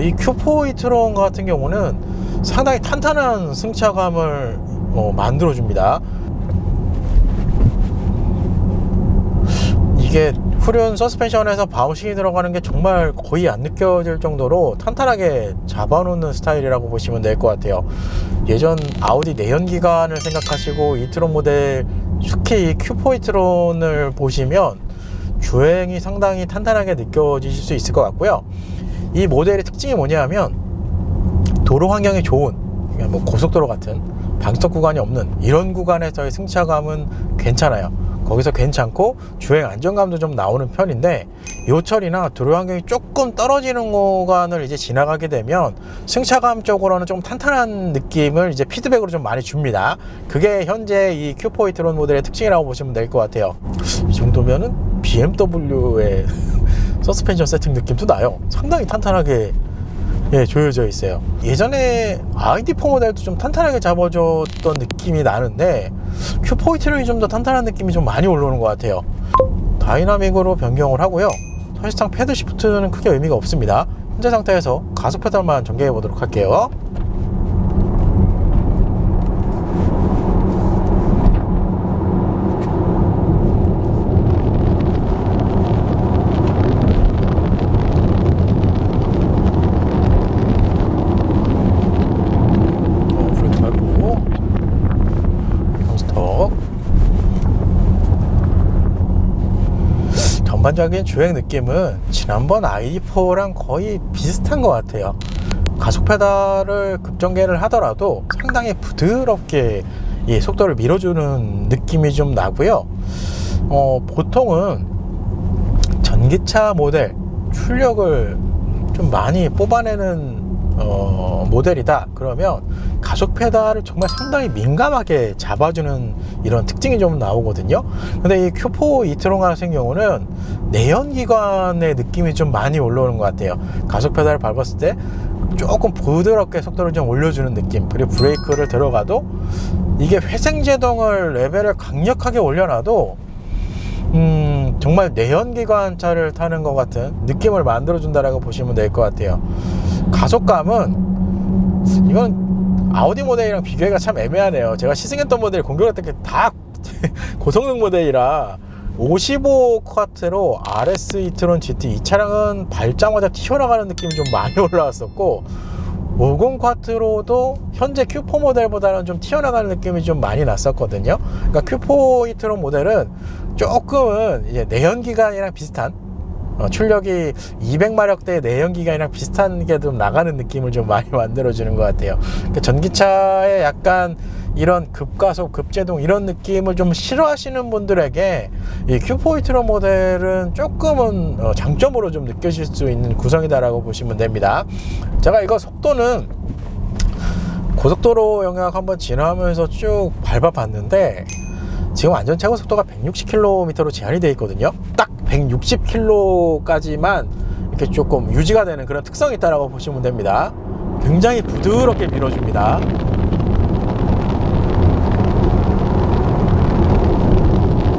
이 Q4 e-tron 같은 경우는 상당히 탄탄한 승차감을 만들어 줍니다. 이게 후륜 서스펜션에서 바우싱이 들어가는 게 정말 거의 안 느껴질 정도로 탄탄하게 잡아놓는 스타일이라고 보시면 될 것 같아요. 예전 아우디 내연기관을 생각하시고 e-tron 모델, 특히 Q4 e-tron을 보시면 주행이 상당히 탄탄하게 느껴지실 수 있을 것 같고요. 이 모델의 특징이 뭐냐면 도로 환경이 좋은, 뭐 고속도로 같은 방지턱 구간이 없는 이런 구간에서의 승차감은 괜찮아요. 거기서 괜찮고 주행 안정감도 좀 나오는 편인데, 요철이나 도로 환경이 조금 떨어지는 구간을 이제 지나가게 되면 승차감 쪽으로는 좀 탄탄한 느낌을 이제 피드백으로 좀 많이 줍니다. 그게 현재 이 Q4 e-tron 모델의 특징이라고 보시면 될 것 같아요. 이 정도면은 BMW의 서스펜션 세팅 느낌도 나요. 상당히 탄탄하게 조여져 있어요. 예전에 ID4 모델도 좀 탄탄하게 잡아줬던 느낌이 나는데 Q4 e-tron이 좀 더 탄탄한 느낌이 좀 많이 올라오는 것 같아요. 다이나믹으로 변경을 하고요. 사실상 패드 시프트는 크게 의미가 없습니다. 현재 상태에서 가속 페달만 전개해 보도록 할게요. 전반적인 주행 느낌은 지난번 ID4랑 거의 비슷한 것 같아요. 가속 페달을 급전개를 하더라도 상당히 부드럽게 속도를 밀어주는 느낌이 좀 나고요. 보통은 전기차 모델 출력을 좀 많이 뽑아내는 모델이다 그러면 가속 페달을 정말 상당히 민감하게 잡아주는 이런 특징이 좀 나오거든요. 근데 이 Q4 e-tron 같은 경우는 내연기관의 느낌이 좀 많이 올라오는 것 같아요. 가속 페달을 밟았을 때 조금 부드럽게 속도를 좀 올려주는 느낌, 그리고 브레이크를 들어가도 이게 회생제동을 레벨을 강력하게 올려놔도 정말 내연기관 차를 타는 것 같은 느낌을 만들어 준다라고 보시면 될 것 같아요. 가속감은 이건 아우디 모델이랑 비교하기가 참 애매하네요. 제가 시승했던 모델이 공격했던 게 다 고성능 모델이라 55쿼트로 RS e-tron GT 이 차량은 밟자마자 튀어나가는 느낌이 좀 많이 올라왔었고 50쿼트로도 현재 Q4 모델보다는 좀 튀어나가는 느낌이 좀 많이 났었거든요. 그러니까 Q4 e-tron 모델은 조금은 이제 내연기관이랑 비슷한 출력이 200마력대 내연기관이랑 비슷한 게 좀 나가는 느낌을 좀 많이 만들어주는 것 같아요. 그러니까 전기차에 약간 이런 급가속, 급제동 이런 느낌을 좀 싫어하시는 분들에게 이 Q4 e-tron 모델은 조금은 장점으로 좀 느껴질 수 있는 구성이다라고 보시면 됩니다. 제가 이거 속도는 고속도로 영역 한번 지나면서 쭉 밟아봤는데 지금 안전 최고 속도가 160km로 제한이 되어 있거든요. 딱 160km까지만 이렇게 조금 유지가 되는 그런 특성이 있다라고 보시면 됩니다. 굉장히 부드럽게 밀어줍니다.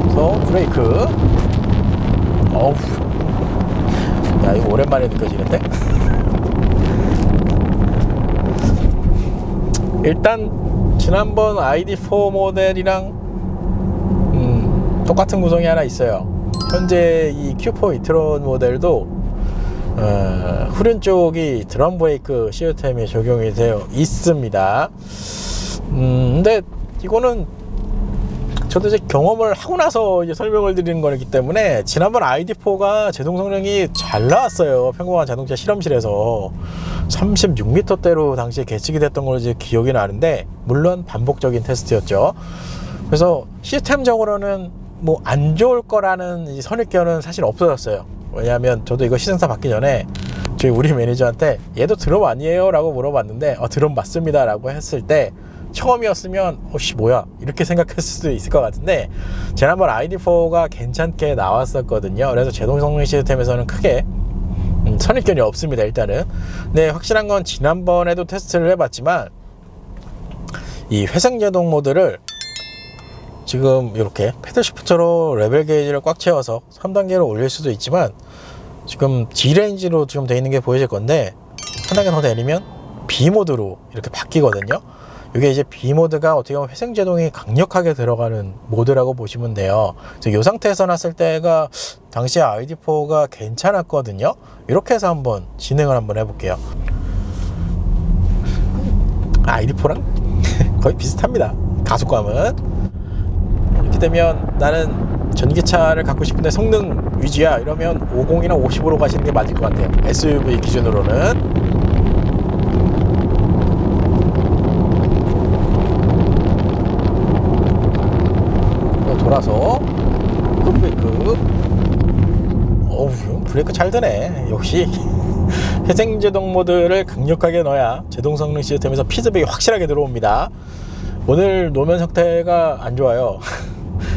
그래서 브레이크. 어우, 야 이거 오랜만에 느껴지는데. 일단 지난번 ID4 모델이랑 똑같은 구성이 하나 있어요. 현재 이 Q4 e-tron 모델도 후륜 쪽이 드럼 브레이크 시스템이 적용이 되어 있습니다. 근데 이거는 저도 이제 경험을 하고 나서 이제 설명을 드리는 거기 때문에 지난번 ID4가 제동 성능이 잘 나왔어요. 평범한 자동차 실험실에서 36m대로 당시에 계측이 됐던 걸로 이제 기억이 나는데, 물론 반복적인 테스트였죠. 그래서 시스템적으로는 뭐 안 좋을 거라는 선입견은 사실 없어졌어요. 왜냐하면 저도 이거 시승사 받기 전에 저희 우리 매니저한테 얘도 드럼 아니에요? 라고 물어봤는데 드럼 맞습니다 라고 했을 때 처음이었으면 씨 뭐야 이렇게 생각했을 수도 있을 것 같은데, 지난번 ID4가 괜찮게 나왔었거든요. 그래서 제동 성능 시스템에서는 크게 선입견이 없습니다. 일단은. 근데 확실한 건 지난번에도 테스트를 해봤지만 이 회생제동 모드를 지금 이렇게 패들 시프트로 레벨 게이지를 꽉 채워서 3단계로 올릴 수도 있지만, 지금 D레인지로 지금 되어 있는 게 보이실 건데 한 단계 더 내리면 B모드로 이렇게 바뀌거든요. 이게 이제 B모드가 어떻게 보면 회생제동이 강력하게 들어가는 모드라고 보시면 돼요. 그래서 이 상태에서 놨을 때가 당시에 ID4가 괜찮았거든요. 이렇게 해서 한번 진행을 한번 해볼게요. ID4랑 거의 비슷합니다. 가속감은. 이렇게 되면 나는 전기차를 갖고 싶은데 성능 위주야 이러면 50이나 50으로 가시는 게 맞을 것 같아요. SUV 기준으로는. 돌아서 급브레이크. 어우, 브레이크 잘 드네. 역시 회생제동 모드를 강력하게 넣어야 제동 성능 시스템에서 피드백이 확실하게 들어옵니다. 오늘 노면 상태가 안 좋아요.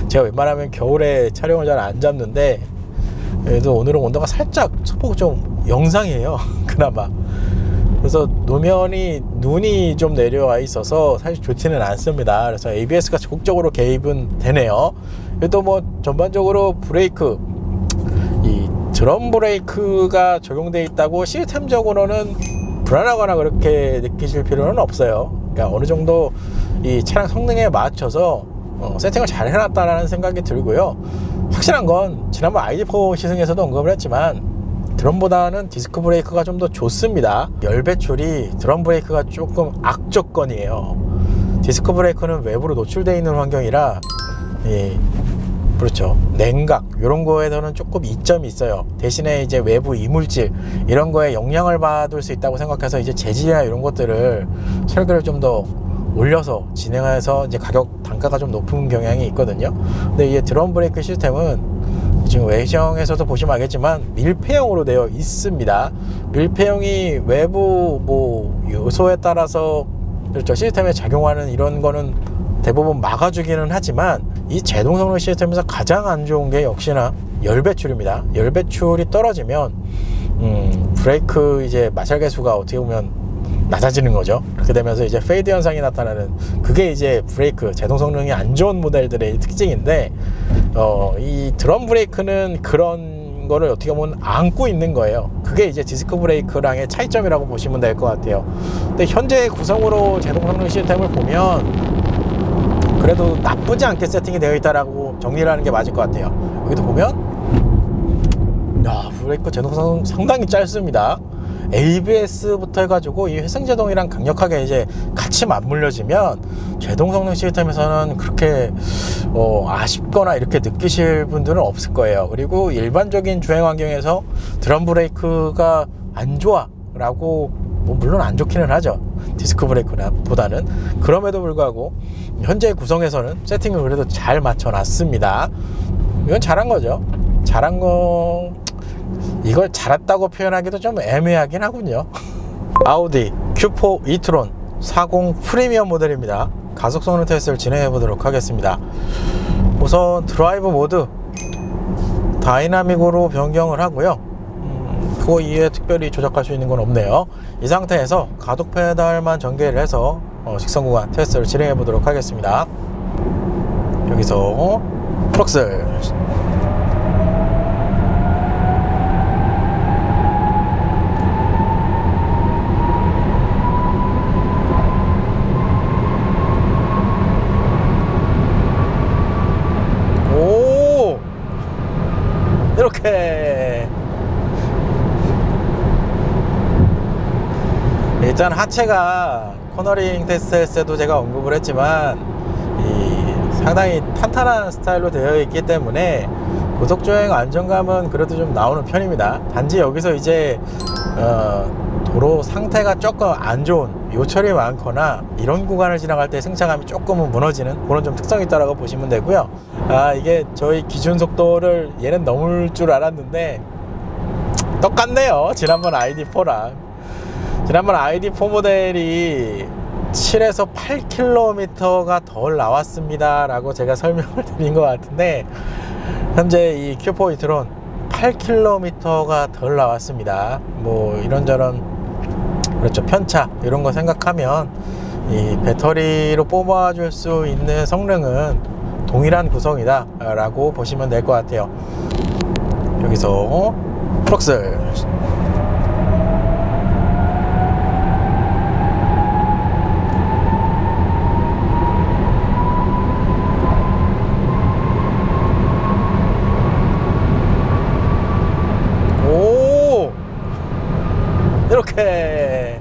제가 웬만하면 겨울에 촬영을 잘 안 잡는데 그래도 오늘은 온도가 살짝 소폭 좀 영상이에요. 그나마. 그래서 노면이 눈이 좀 내려와 있어서 사실 좋지는 않습니다. 그래서 ABS가 적극적으로 개입은 되네요. 그래도 뭐 전반적으로 브레이크, 이 드럼 브레이크가 적용되어 있다고 시스템적으로는 불안하거나 그렇게 느끼실 필요는 없어요. 그러니까 어느 정도 이 차량 성능에 맞춰서 세팅을 잘 해놨다라는 생각이 들고요. 확실한 건 지난번 ID4 시승에서도 언급을 했지만 드럼보다는 디스크 브레이크가 좀 더 좋습니다. 열 배출이 드럼 브레이크가 조금 악조건이에요. 디스크 브레이크는 외부로 노출되어 있는 환경이라 그렇죠, 냉각 이런 거에서는 조금 이점이 있어요. 대신에 이제 외부 이물질 이런 거에 영향을 받을 수 있다고 생각해서 이제 재질이나 이런 것들을 설계를 좀 더 올려서 진행해서 이제 가격 단가가 좀 높은 경향이 있거든요. 근데 이 드럼 브레이크 시스템은 지금 외형에서도 보시면 알겠지만 밀폐형으로 되어 있습니다. 밀폐형이 외부 뭐 요소에 따라서 그렇죠, 시스템에 작용하는 이런 거는 대부분 막아주기는 하지만 이 제동 성능 시스템에서 가장 안 좋은 게 역시나 열 배출입니다. 열 배출이 떨어지면 브레이크 이제 마찰 개수가 어떻게 보면 낮아지는 거죠. 그렇게 되면서 이제 페이드 현상이 나타나는, 그게 이제 브레이크 제동 성능이 안 좋은 모델들의 특징인데 이 드럼 브레이크는 그런 이거를 어떻게 보면 안고 있는 거예요. 그게 이제 디스크 브레이크랑의 차이점이라고 보시면 될 것 같아요. 근데 현재 구성으로 제동 성능 시스템을 보면 그래도 나쁘지 않게 세팅이 되어 있다라고 정리를 하는 게 맞을 것 같아요. 여기도 보면 브레이크 제동 성능 상당히 짧습니다. ABS부터 해가지고 이 회생제동이랑 강력하게 이제 같이 맞물려지면 제동 성능 시스템에서는 그렇게 아쉽거나 이렇게 느끼실 분들은 없을 거예요. 그리고 일반적인 주행 환경에서 드럼 브레이크가 안 좋아 라고 물론 안 좋기는 하죠, 디스크 브레이크보다는. 그럼에도 불구하고 현재 구성에서는 세팅을 그래도 잘 맞춰 놨습니다. 이건 잘한 거죠. 잘한 거, 이걸 잘했다고 표현하기도 좀 애매하긴 하군요. 아우디 Q4 e-tron 40 프리미엄 모델입니다. 가속 성능 테스트를 진행해 보도록 하겠습니다. 우선 드라이브 모드 다이나믹으로 변경을 하고요. 그거 이외에 특별히 조작할 수 있는 건 없네요. 이 상태에서 가속 페달만 전개를 해서 직선 구간 테스트를 진행해 보도록 하겠습니다. 여기서 프럭슬, 이렇게 일단 하체가 코너링 테스트 했을 때도 제가 언급을 했지만 상당히 탄탄한 스타일로 되어 있기 때문에 고속주행 안정감은 그래도 좀 나오는 편입니다. 단지 여기서 이제 도로 상태가 조금 안 좋은 요철이 많거나 이런 구간을 지나갈 때 승차감이 조금은 무너지는 그런 좀 특성이 있다고 보시면 되고요. 이게 저희 기준 속도를 얘는 넘을 줄 알았는데 똑같네요. 지난번 ID4랑. 지난번 ID4 모델이 7에서 8km가 덜 나왔습니다 라고 제가 설명을 드린 것 같은데, 현재 이 Q4 e-tron 8km가 덜 나왔습니다. 뭐 이런저런 그렇죠, 편차 이런 거 생각하면 이 배터리로 뽑아줄 수 있는 성능은 동일한 구성이다 라고 보시면 될 것 같아요. 여기서 프럭슬, 이렇게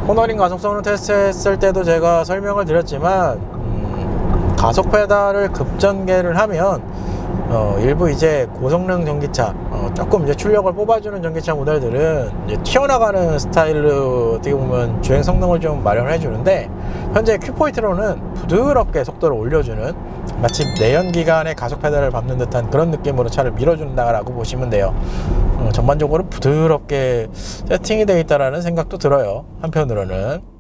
코너링 가속 성능 테스트 했을 때도 제가 설명을 드렸지만 가속 페달을 급전개를 하면 일부 이제 고성능 전기차, 조금 이제 출력을 뽑아주는 전기차 모델들은 이제 튀어나가는 스타일로 어떻게 보면 주행 성능을 좀 마련해 주는데, 현재 Q4 e-tron은 부드럽게 속도를 올려주는, 마치 내연기관의 가속 페달을 밟는 듯한 그런 느낌으로 차를 밀어준다라고 보시면 돼요. 전반적으로 부드럽게 세팅이 되어 있다라는 생각도 들어요. 한편으로는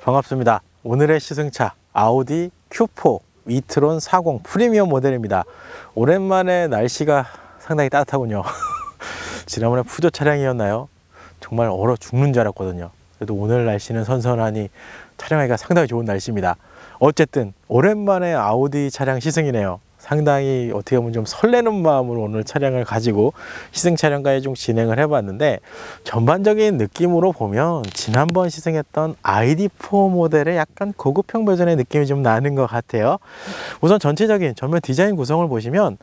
반갑습니다. 오늘의 시승차 아우디 Q4 e-tron 40 프리미엄 모델입니다. 오랜만에 날씨가 상당히 따뜻하군요. 지난번에 푸조 차량이었나요? 정말 얼어 죽는 줄 알았거든요. 그래도 오늘 날씨는 선선하니 촬영하기가 상당히 좋은 날씨입니다. 어쨌든 오랜만에 아우디 차량 시승이네요. 상당히 어떻게 보면 좀 설레는 마음으로 오늘 차량을 가지고 시승 촬영까지 좀 진행을 해봤는데, 전반적인 느낌으로 보면 지난번 시승했던 ID4 모델의 약간 고급형 버전의 느낌이 좀 나는 것 같아요. 우선 전체적인 전면 디자인 구성을 보시면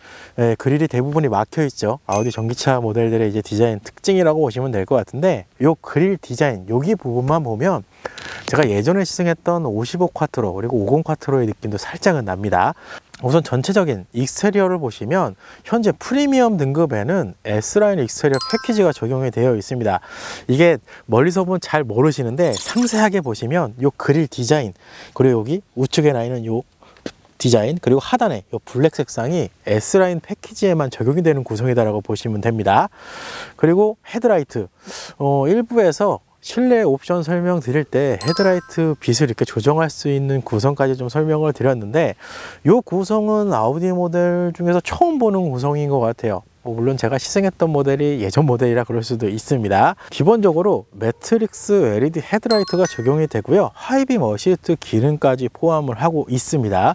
그릴이 대부분이 막혀 있죠. 아우디 전기차 모델들의 이제 디자인 특징이라고 보시면 될 것 같은데, 요 그릴 디자인 여기 부분만 보면 제가 예전에 시승했던 55 쿼트로 그리고 50 쿼트로의 느낌도 살짝은 납니다. 우선 전체적인 익스테리어를 보시면 현재 프리미엄 등급에는 S라인 익스테리어 패키지가 적용이 되어 있습니다. 이게 멀리서 보면 잘 모르시는데 상세하게 보시면 요 그릴 디자인 그리고 여기 우측에 나 있는 요 디자인 그리고 하단에 이 블랙 색상이 S라인 패키지에만 적용이 되는 구성이다라고 보시면 됩니다. 그리고 헤드라이트 일부에서 실내 옵션 설명 드릴 때 헤드라이트 빛을 이렇게 조정할 수 있는 구성까지 좀 설명을 드렸는데 이 구성은 아우디 모델 중에서 처음 보는 구성인 것 같아요. 물론 제가 시승했던 모델이 예전 모델이라 그럴 수도 있습니다. 기본적으로 매트릭스 LED 헤드라이트가 적용이 되고요. 하이빔 어시스트 기능까지 포함을 하고 있습니다.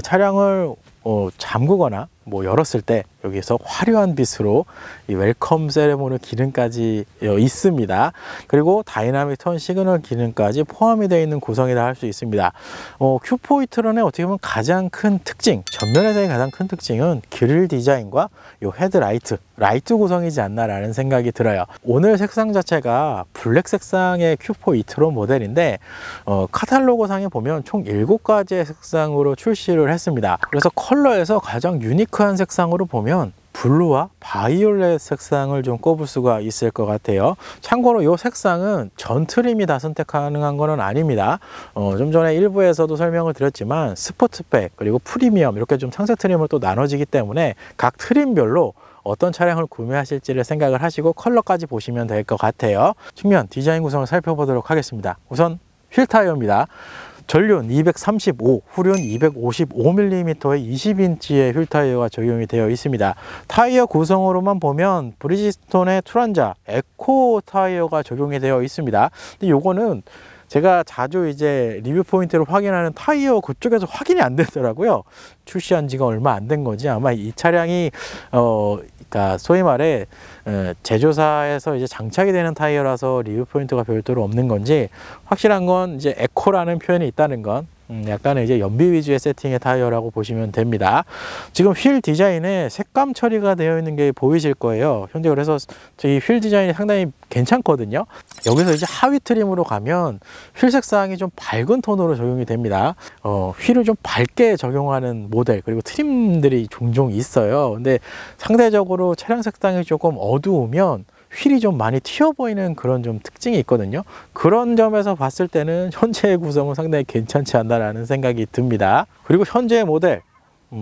차량을 잠그거나 열었을 때 여기서 화려한 빛으로 이 웰컴 세레모니 기능까지 있습니다. 그리고 다이나믹 턴 시그널 기능까지 포함이 되어 있는 구성이라 할 수 있습니다. 큐포이트론의 어떻게 보면 가장 큰 특징, 전면에서의 가장 큰 특징은 그릴 디자인과 이 헤드라이트, 라이트 구성이지 않나라는 생각이 들어요. 오늘 색상 자체가 블랙 색상의 큐포이트론 모델인데 카탈로그상에 보면 총 7가지의 색상으로 출시를 했습니다. 그래서 컬러에서 가장 유니크한 색상으로 보면 블루와 바이올렛 색상을 좀 꼽을 수가 있을 것 같아요. 참고로 이 색상은 전 트림이 다 선택 가능한 것은 아닙니다. 좀 전에 일부에서도 설명을 드렸지만 스포츠백 그리고 프리미엄 이렇게 좀 상세 트림을 또 나눠지기 때문에 각 트림별로 어떤 차량을 구매하실지를 생각을 하시고 컬러까지 보시면 될 것 같아요. 측면 디자인 구성을 살펴보도록 하겠습니다. 우선 휠 타이어입니다. 전륜 235, 후륜 255mm의 20인치의 휠 타이어가 적용이 되어 있습니다. 타이어 구성으로만 보면 브리지스톤의 투란자 에코 타이어가 적용이 되어 있습니다. 근데 요거는 제가 자주 이제 리뷰 포인트를 확인하는 타이어 그쪽에서 확인이 안 되더라고요. 출시한 지가 얼마 안 된 거지. 아마 이 차량이 그러니까 소위 말해 제조사에서 이제 장착이 되는 타이어라서 리뷰 포인트가 별도로 없는 건지 확실한 건 이제 에코라는 표현이 있다는 건 약간의 이제 연비 위주의 세팅의 타이어라고 보시면 됩니다. 지금 휠 디자인에 색감 처리가 되어 있는 게 보이실 거예요. 현재 그래서 이 휠 디자인이 상당히 괜찮거든요. 여기서 이제 하위 트림으로 가면 휠 색상이 좀 밝은 톤으로 적용이 됩니다. 휠을 좀 밝게 적용하는 모델 그리고 트림들이 종종 있어요. 근데 상대적으로 차량 색상이 조금 어두우면 휠이 좀 많이 튀어 보이는 그런 좀 특징이 있거든요. 그런 점에서 봤을 때는 현재의 구성은 상당히 괜찮지 않나라는 생각이 듭니다. 그리고 현재의 모델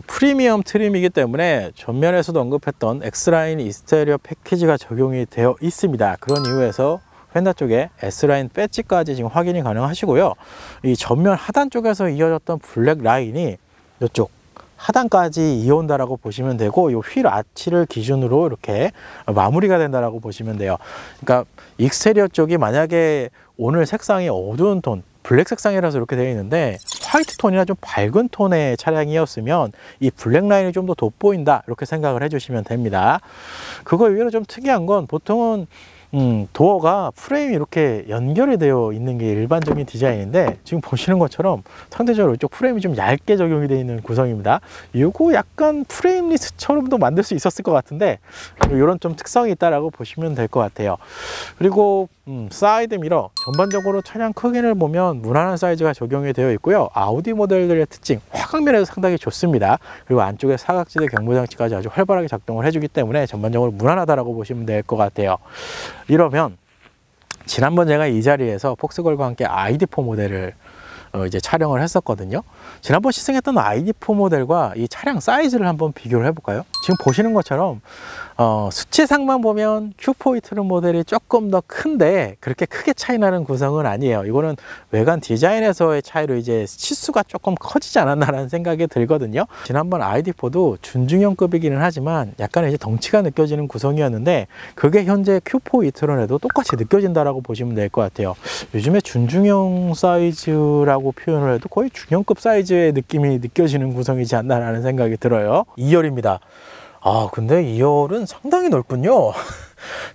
프리미엄 트림이기 때문에 전면에서도 언급했던 X라인 익스테리어 패키지가 적용이 되어 있습니다. 그런 이유에서 휀다 쪽에 S라인 배지까지 지금 확인이 가능하시고요. 이 전면 하단 쪽에서 이어졌던 블랙 라인이 이쪽 하단까지 이어온다라고 보시면 되고 이 휠 아치를 기준으로 이렇게 마무리가 된다라고 보시면 돼요. 그러니까 익스테리어 쪽이 만약에 오늘 색상이 어두운 톤 블랙 색상이라서 이렇게 되어 있는데 화이트 톤이나 좀 밝은 톤의 차량이었으면 이 블랙 라인이 좀 더 돋보인다 이렇게 생각을 해주시면 됩니다. 그거 이외로 좀 특이한 건 보통은 도어가 프레임이 이렇게 연결이 되어 있는 게 일반적인 디자인인데 지금 보시는 것처럼 상대적으로 이쪽 프레임이 좀 얇게 적용이 되어 있는 구성입니다. 이거 약간 프레임리스처럼도 만들 수 있었을 것 같은데 이런 좀 특성이 있다라고 보시면 될 것 같아요. 그리고 사이드 미러 전반적으로 차량 크기를 보면 무난한 사이즈가 적용이 되어 있고요. 아우디 모델들의 특징 화강면에도 상당히 좋습니다. 그리고 안쪽에 사각지대 경보장치까지 아주 활발하게 작동을 해주기 때문에 전반적으로 무난하다라고 보시면 될 것 같아요. 이러면 지난번 제가 이 자리에서 폭스걸과 함께 ID4 모델을 이제 촬영을 했었거든요. 지난번 시승했던 ID4 모델과 이 차량 사이즈를 한번 비교를 해볼까요? 지금 보시는 것처럼 수치상만 보면 큐포이트론 모델이 조금 더 큰데 그렇게 크게 차이 나는 구성은 아니에요. 이거는 외관 디자인에서의 차이로 이제 치수가 조금 커지지 않았나라는 생각이 들거든요. 지난번 ID4도 준중형급이기는 하지만 약간의 이제 덩치가 느껴지는 구성이었는데 그게 현재 큐포이트론에도 똑같이 느껴진다라고 보시면 될 것 같아요. 요즘에 준중형 사이즈라고 표현을 해도 거의 중형급 사이즈의 느낌이 느껴지는 구성이지 않나라는 생각이 들어요. 2열입니다. 근데 2열은 상당히 넓군요.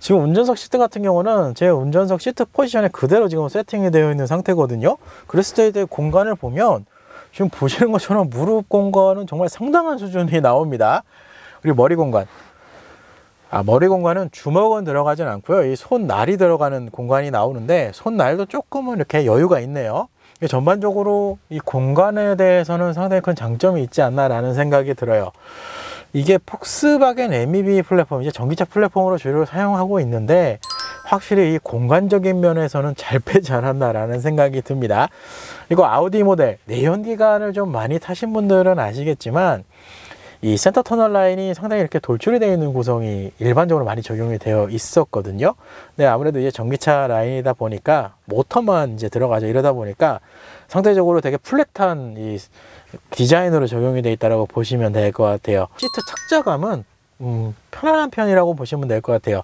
지금 운전석 시트 같은 경우는 제 운전석 시트 포지션에 그대로 지금 세팅이 되어 있는 상태거든요. 그랬을 때 공간을 보면 지금 보시는 것처럼 무릎 공간은 정말 상당한 수준이 나옵니다. 그리고 머리 공간. 머리 공간은 주먹은 들어가진 않고요. 이 손날이 들어가는 공간이 나오는데 손날도 조금은 이렇게 여유가 있네요. 전반적으로 이 공간에 대해서는 상당히 큰 장점이 있지 않나라는 생각이 들어요. 이게 폭스바겐 MEB 플랫폼, 이제 전기차 플랫폼으로 주로 사용하고 있는데 확실히 이 공간적인 면에서는 잘 빼지 않았나라는 생각이 듭니다. 그리고 아우디 모델 내연기관을 좀 많이 타신 분들은 아시겠지만 이 센터 터널 라인이 상당히 이렇게 돌출이 되어 있는 구성이 일반적으로 많이 적용이 되어 있었거든요. 근데 아무래도 이제 전기차 라인이다 보니까 모터만 이제 들어가죠. 이러다 보니까 상대적으로 되게 플랫한 이 디자인으로 적용이 되어 있다고 보시면 될 것 같아요. 시트 착자감은 편안한 편이라고 보시면 될 것 같아요.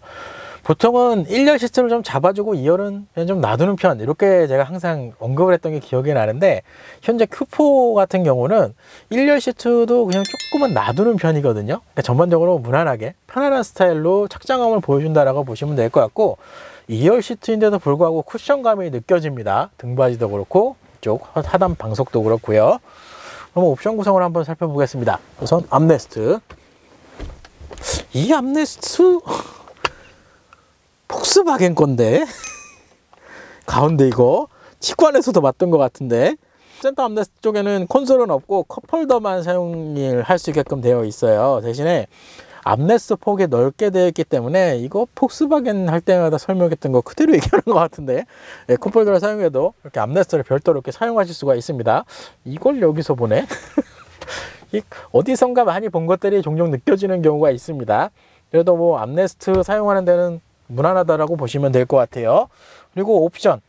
보통은 1열 시트를 좀 잡아주고 2열은 그냥 좀 놔두는 편, 이렇게 제가 항상 언급을 했던 게 기억이 나는데 현재 Q4 같은 경우는 1열 시트도 그냥 조금은 놔두는 편이거든요. 그러니까 전반적으로 무난하게 편안한 스타일로 착장감을 보여준다라고 보시면 될 것 같고 2열 시트인데도 불구하고 쿠션감이 느껴집니다. 등받이도 그렇고 이쪽 하단 방석도 그렇고요. 그럼 옵션 구성을 한번 살펴보겠습니다. 우선 암레스트. 이 암레스트 폭스바겐 건데 가운데 이거 직관에서도 봤던 것 같은데 센터 암레스트 쪽에는 콘솔은 없고 컵홀더만 사용을 할 수 있게끔 되어 있어요. 대신에 암레스트 폭이 넓게 되어 있기 때문에 이거 폭스바겐 할 때마다 설명했던 거 그대로 얘기하는 것 같은데 컵홀더를 사용해도 이렇게 암레스트를 별도로 이렇게 사용하실 수가 있습니다. 이걸 여기서 보네. 어디선가 많이 본 것들이 종종 느껴지는 경우가 있습니다. 그래도 뭐 암레스트 사용하는 데는 무난하다라고 보시면 될 것 같아요. 그리고 옵션,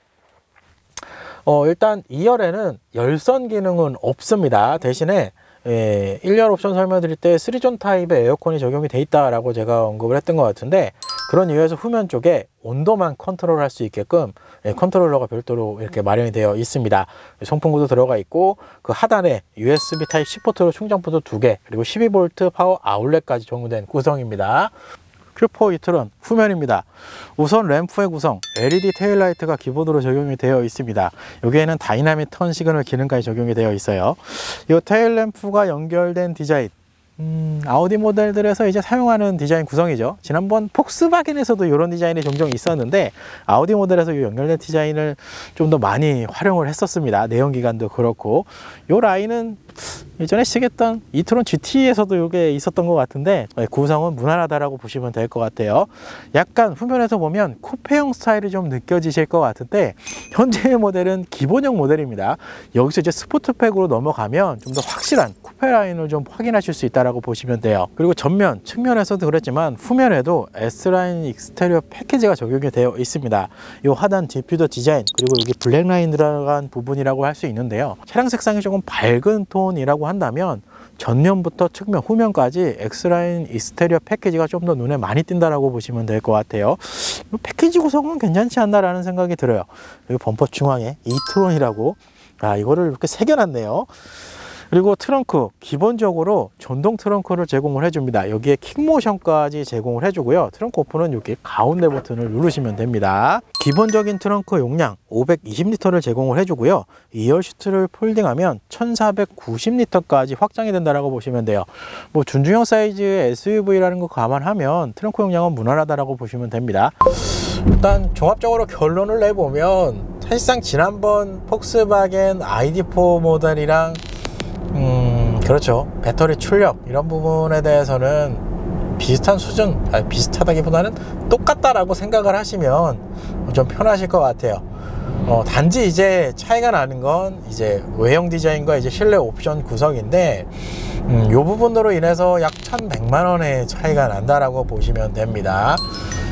일단 2열에는 열선 기능은 없습니다. 대신에 1열 옵션 설명드릴 때 3존 타입의 에어컨이 적용이 돼 있다라고 제가 언급을 했던 것 같은데 그런 이유에서 후면 쪽에 온도만 컨트롤 할 수 있게끔 컨트롤러가 별도로 이렇게 마련이 되어 있습니다. 송풍구도 들어가 있고 그 하단에 USB 타입C 포트로 충전 포트 2개 그리고 12V 파워 아울렛까지 적용된 구성입니다. Q4 이트론 후면입니다. 우선 램프의 구성, LED 테일라이트가 기본으로 적용이 되어 있습니다. 여기에는 다이나믹 턴 시그널 기능까지 적용이 되어 있어요. 이 테일 램프가 연결된 디자인, 아우디 모델들에서 이제 사용하는 디자인 구성이죠. 지난번 폭스바겐에서도 이런 디자인이 종종 있었는데 아우디 모델에서 이 연결된 디자인을 좀 더 많이 활용을 했었습니다. 내연기관도 그렇고 이 라인은 예전에 쓰겠던 이트론 GT에서도 이게 있었던 것 같은데 구성은 무난하다라고 보시면 될 것 같아요. 약간 후면에서 보면 쿠페형 스타일이 좀 느껴지실 것 같은데 현재의 모델은 기본형 모델입니다. 여기서 이제 스포트백으로 넘어가면 좀 더 확실한 쿠페 라인을 좀 확인하실 수 있다라고 보시면 돼요. 그리고 전면, 측면에서도 그랬지만 후면에도 S라인 익스테리어 패키지가 적용이 되어 있습니다. 이 하단 디퓨저 디자인 그리고 여기 블랙 라인 들어간 부분이라고 할 수 있는데요. 차량 색상이 조금 밝은 톤이라고 한다면 전면부터 측면, 후면까지 X라인 익스테리어 패키지가 좀 더 눈에 많이 띈다라고 보시면 될 것 같아요. 패키지 구성은 괜찮지 않나라는 생각이 들어요. 그리고 범퍼 중앙에 이트론이라고 이거를 이렇게 새겨놨네요. 그리고 트렁크, 기본적으로 전동 트렁크를 제공을 해줍니다. 여기에 킥모션까지 제공을 해주고요. 트렁크 오픈은 여기 가운데 버튼을 누르시면 됩니다. 기본적인 트렁크 용량 520리터를 제공을 해주고요. 2열 시트를 폴딩하면 1490리터까지 확장이 된다고 보시면 돼요. 뭐 준중형 사이즈의 SUV라는 거 감안하면 트렁크 용량은 무난하다고 보시면 됩니다. 일단 종합적으로 결론을 내보면 사실상 지난번 폭스바겐 ID4 모델이랑 그렇죠. 배터리 출력 이런 부분에 대해서는 비슷한 수준, 비슷하다기보다는 똑같다라고 생각을 하시면 좀 편하실 것 같아요. 단지 이제 차이가 나는 건 이제 외형 디자인과 이제 실내 옵션 구성인데 이 부분으로 인해서 약 1100만 원의 차이가 난다라고 보시면 됩니다.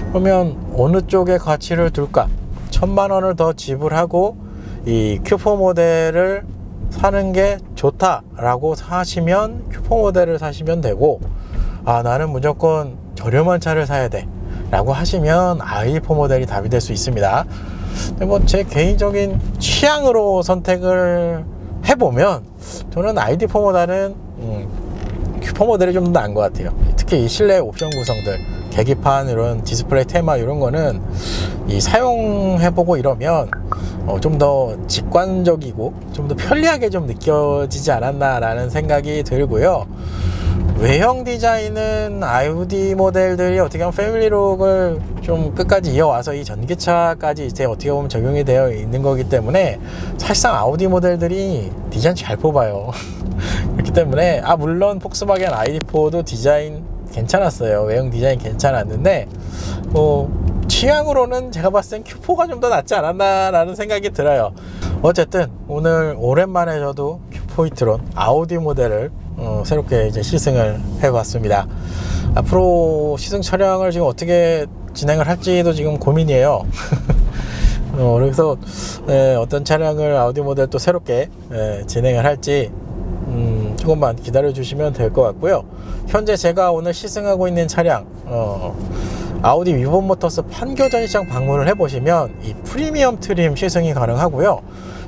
그러면 어느 쪽에 가치를 둘까? 1000만 원을 더 지불하고 이 Q4 모델을 사는 게 좋다라고 사시면 Q4 모델을 사시면 되고 나는 무조건 저렴한 차를 사야 돼 라고 하시면 ID4 모델이 답이 될 수 있습니다. 뭐 제 개인적인 취향으로 선택을 해보면 저는 ID4 모델은 Q4 모델이 좀 더 나은 것 같아요. 특히 이 실내 옵션 구성들, 계기판, 이런 디스플레이 테마 이런 거는 이 사용해보고 이러면 좀 더 직관적이고 좀 더 편리하게 좀 느껴지지 않았나 라는 생각이 들고요. 외형 디자인은 아우디 모델들이 어떻게 보면 패밀리룩을 좀 끝까지 이어와서 이 전기차까지 이제 어떻게 보면 적용이 되어 있는 거기 때문에 사실상 아우디 모델들이 디자인 잘 뽑아요. 그렇기 때문에 물론 폭스바겐 ID4도 디자인 괜찮았어요. 외형 디자인 괜찮았는데 취향으로는 제가 봤을 땐 Q4가 좀 더 낫지 않았나 라는 생각이 들어요. 어쨌든 오늘 오랜만에 저도 Q4 e-tron 아우디 모델을 새롭게 이제 시승을 해봤습니다. 앞으로 시승 차량을 지금 어떻게 진행을 할지도 지금 고민이에요. 그래서 어떤 차량을 아우디 모델 또 새롭게 진행을 할지 조금만 기다려 주시면 될 것 같고요. 현재 제가 오늘 시승하고 있는 차량 아우디 위본 모터스 판교 전시장 방문을 해보시면 이 프리미엄 트림 시승이 가능하고요.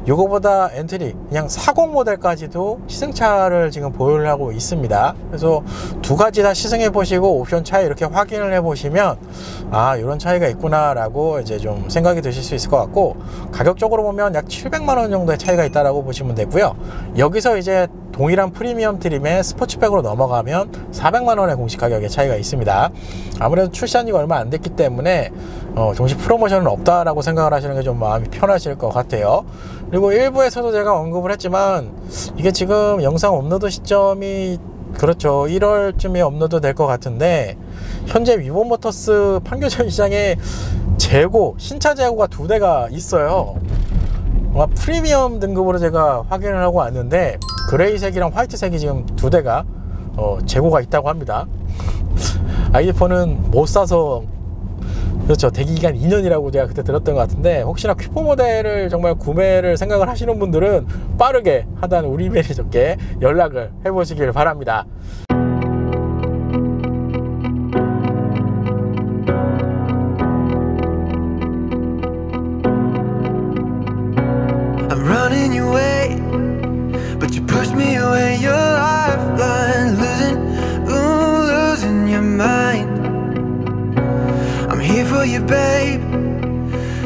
요거보다 엔트리 그냥 40 모델까지도 시승차를 지금 보유를 하고 있습니다. 그래서 두 가지 다 시승해 보시고 옵션 차이 이렇게 확인을 해 보시면 이런 차이가 있구나 라고 이제 좀 생각이 드실 수 있을 것 같고, 가격적으로 보면 약 700만원 정도의 차이가 있다라고 보시면 되고요. 여기서 이제 동일한 프리미엄 트림의 스포츠백으로 넘어가면 400만원의 공식 가격의 차이가 있습니다. 아무래도 출시한 지가 얼마 안 됐기 때문에 정식 프로모션은 없다라고 생각을 하시는 게 좀 마음이 편하실 것 같아요. 그리고 일부에서도 제가 언급을 했지만 이게 지금 영상 업로드 시점이 그렇죠 1월쯤에 업로드 될 것 같은데, 현재 위본 모터스 판교 전시장에 재고, 신차 재고가 2대가 있어요. 프리미엄 등급으로 제가 확인을 하고 왔는데 그레이색이랑 화이트색이 지금 2대가 재고가 있다고 합니다. ID4는 못 사서 그렇죠, 대기기간 2년이라고 제가 그때 들었던 것 같은데, 혹시나 Q4 모델을 정말 구매를 생각을 하시는 분들은 빠르게 하단 우리 매니저께 연락을 해보시길 바랍니다. I'm running your way, but you push me away. Your lifeline, losing your mind. I'm here for you, babe.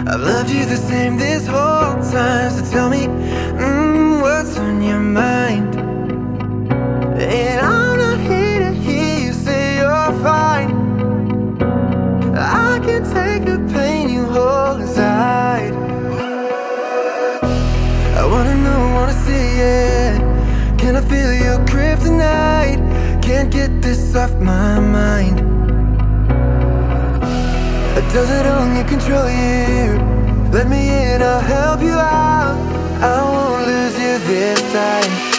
I've loved you the same this whole time. So tell me, what's on your mind? And I'm not here to hear you say you're fine. I can take the pain you hold inside. I wanna know, wanna see it. Can I feel your kryptonite? Can't get this off my mind. Does it only control you? Let me in, I'll help you out. I won't lose you this time.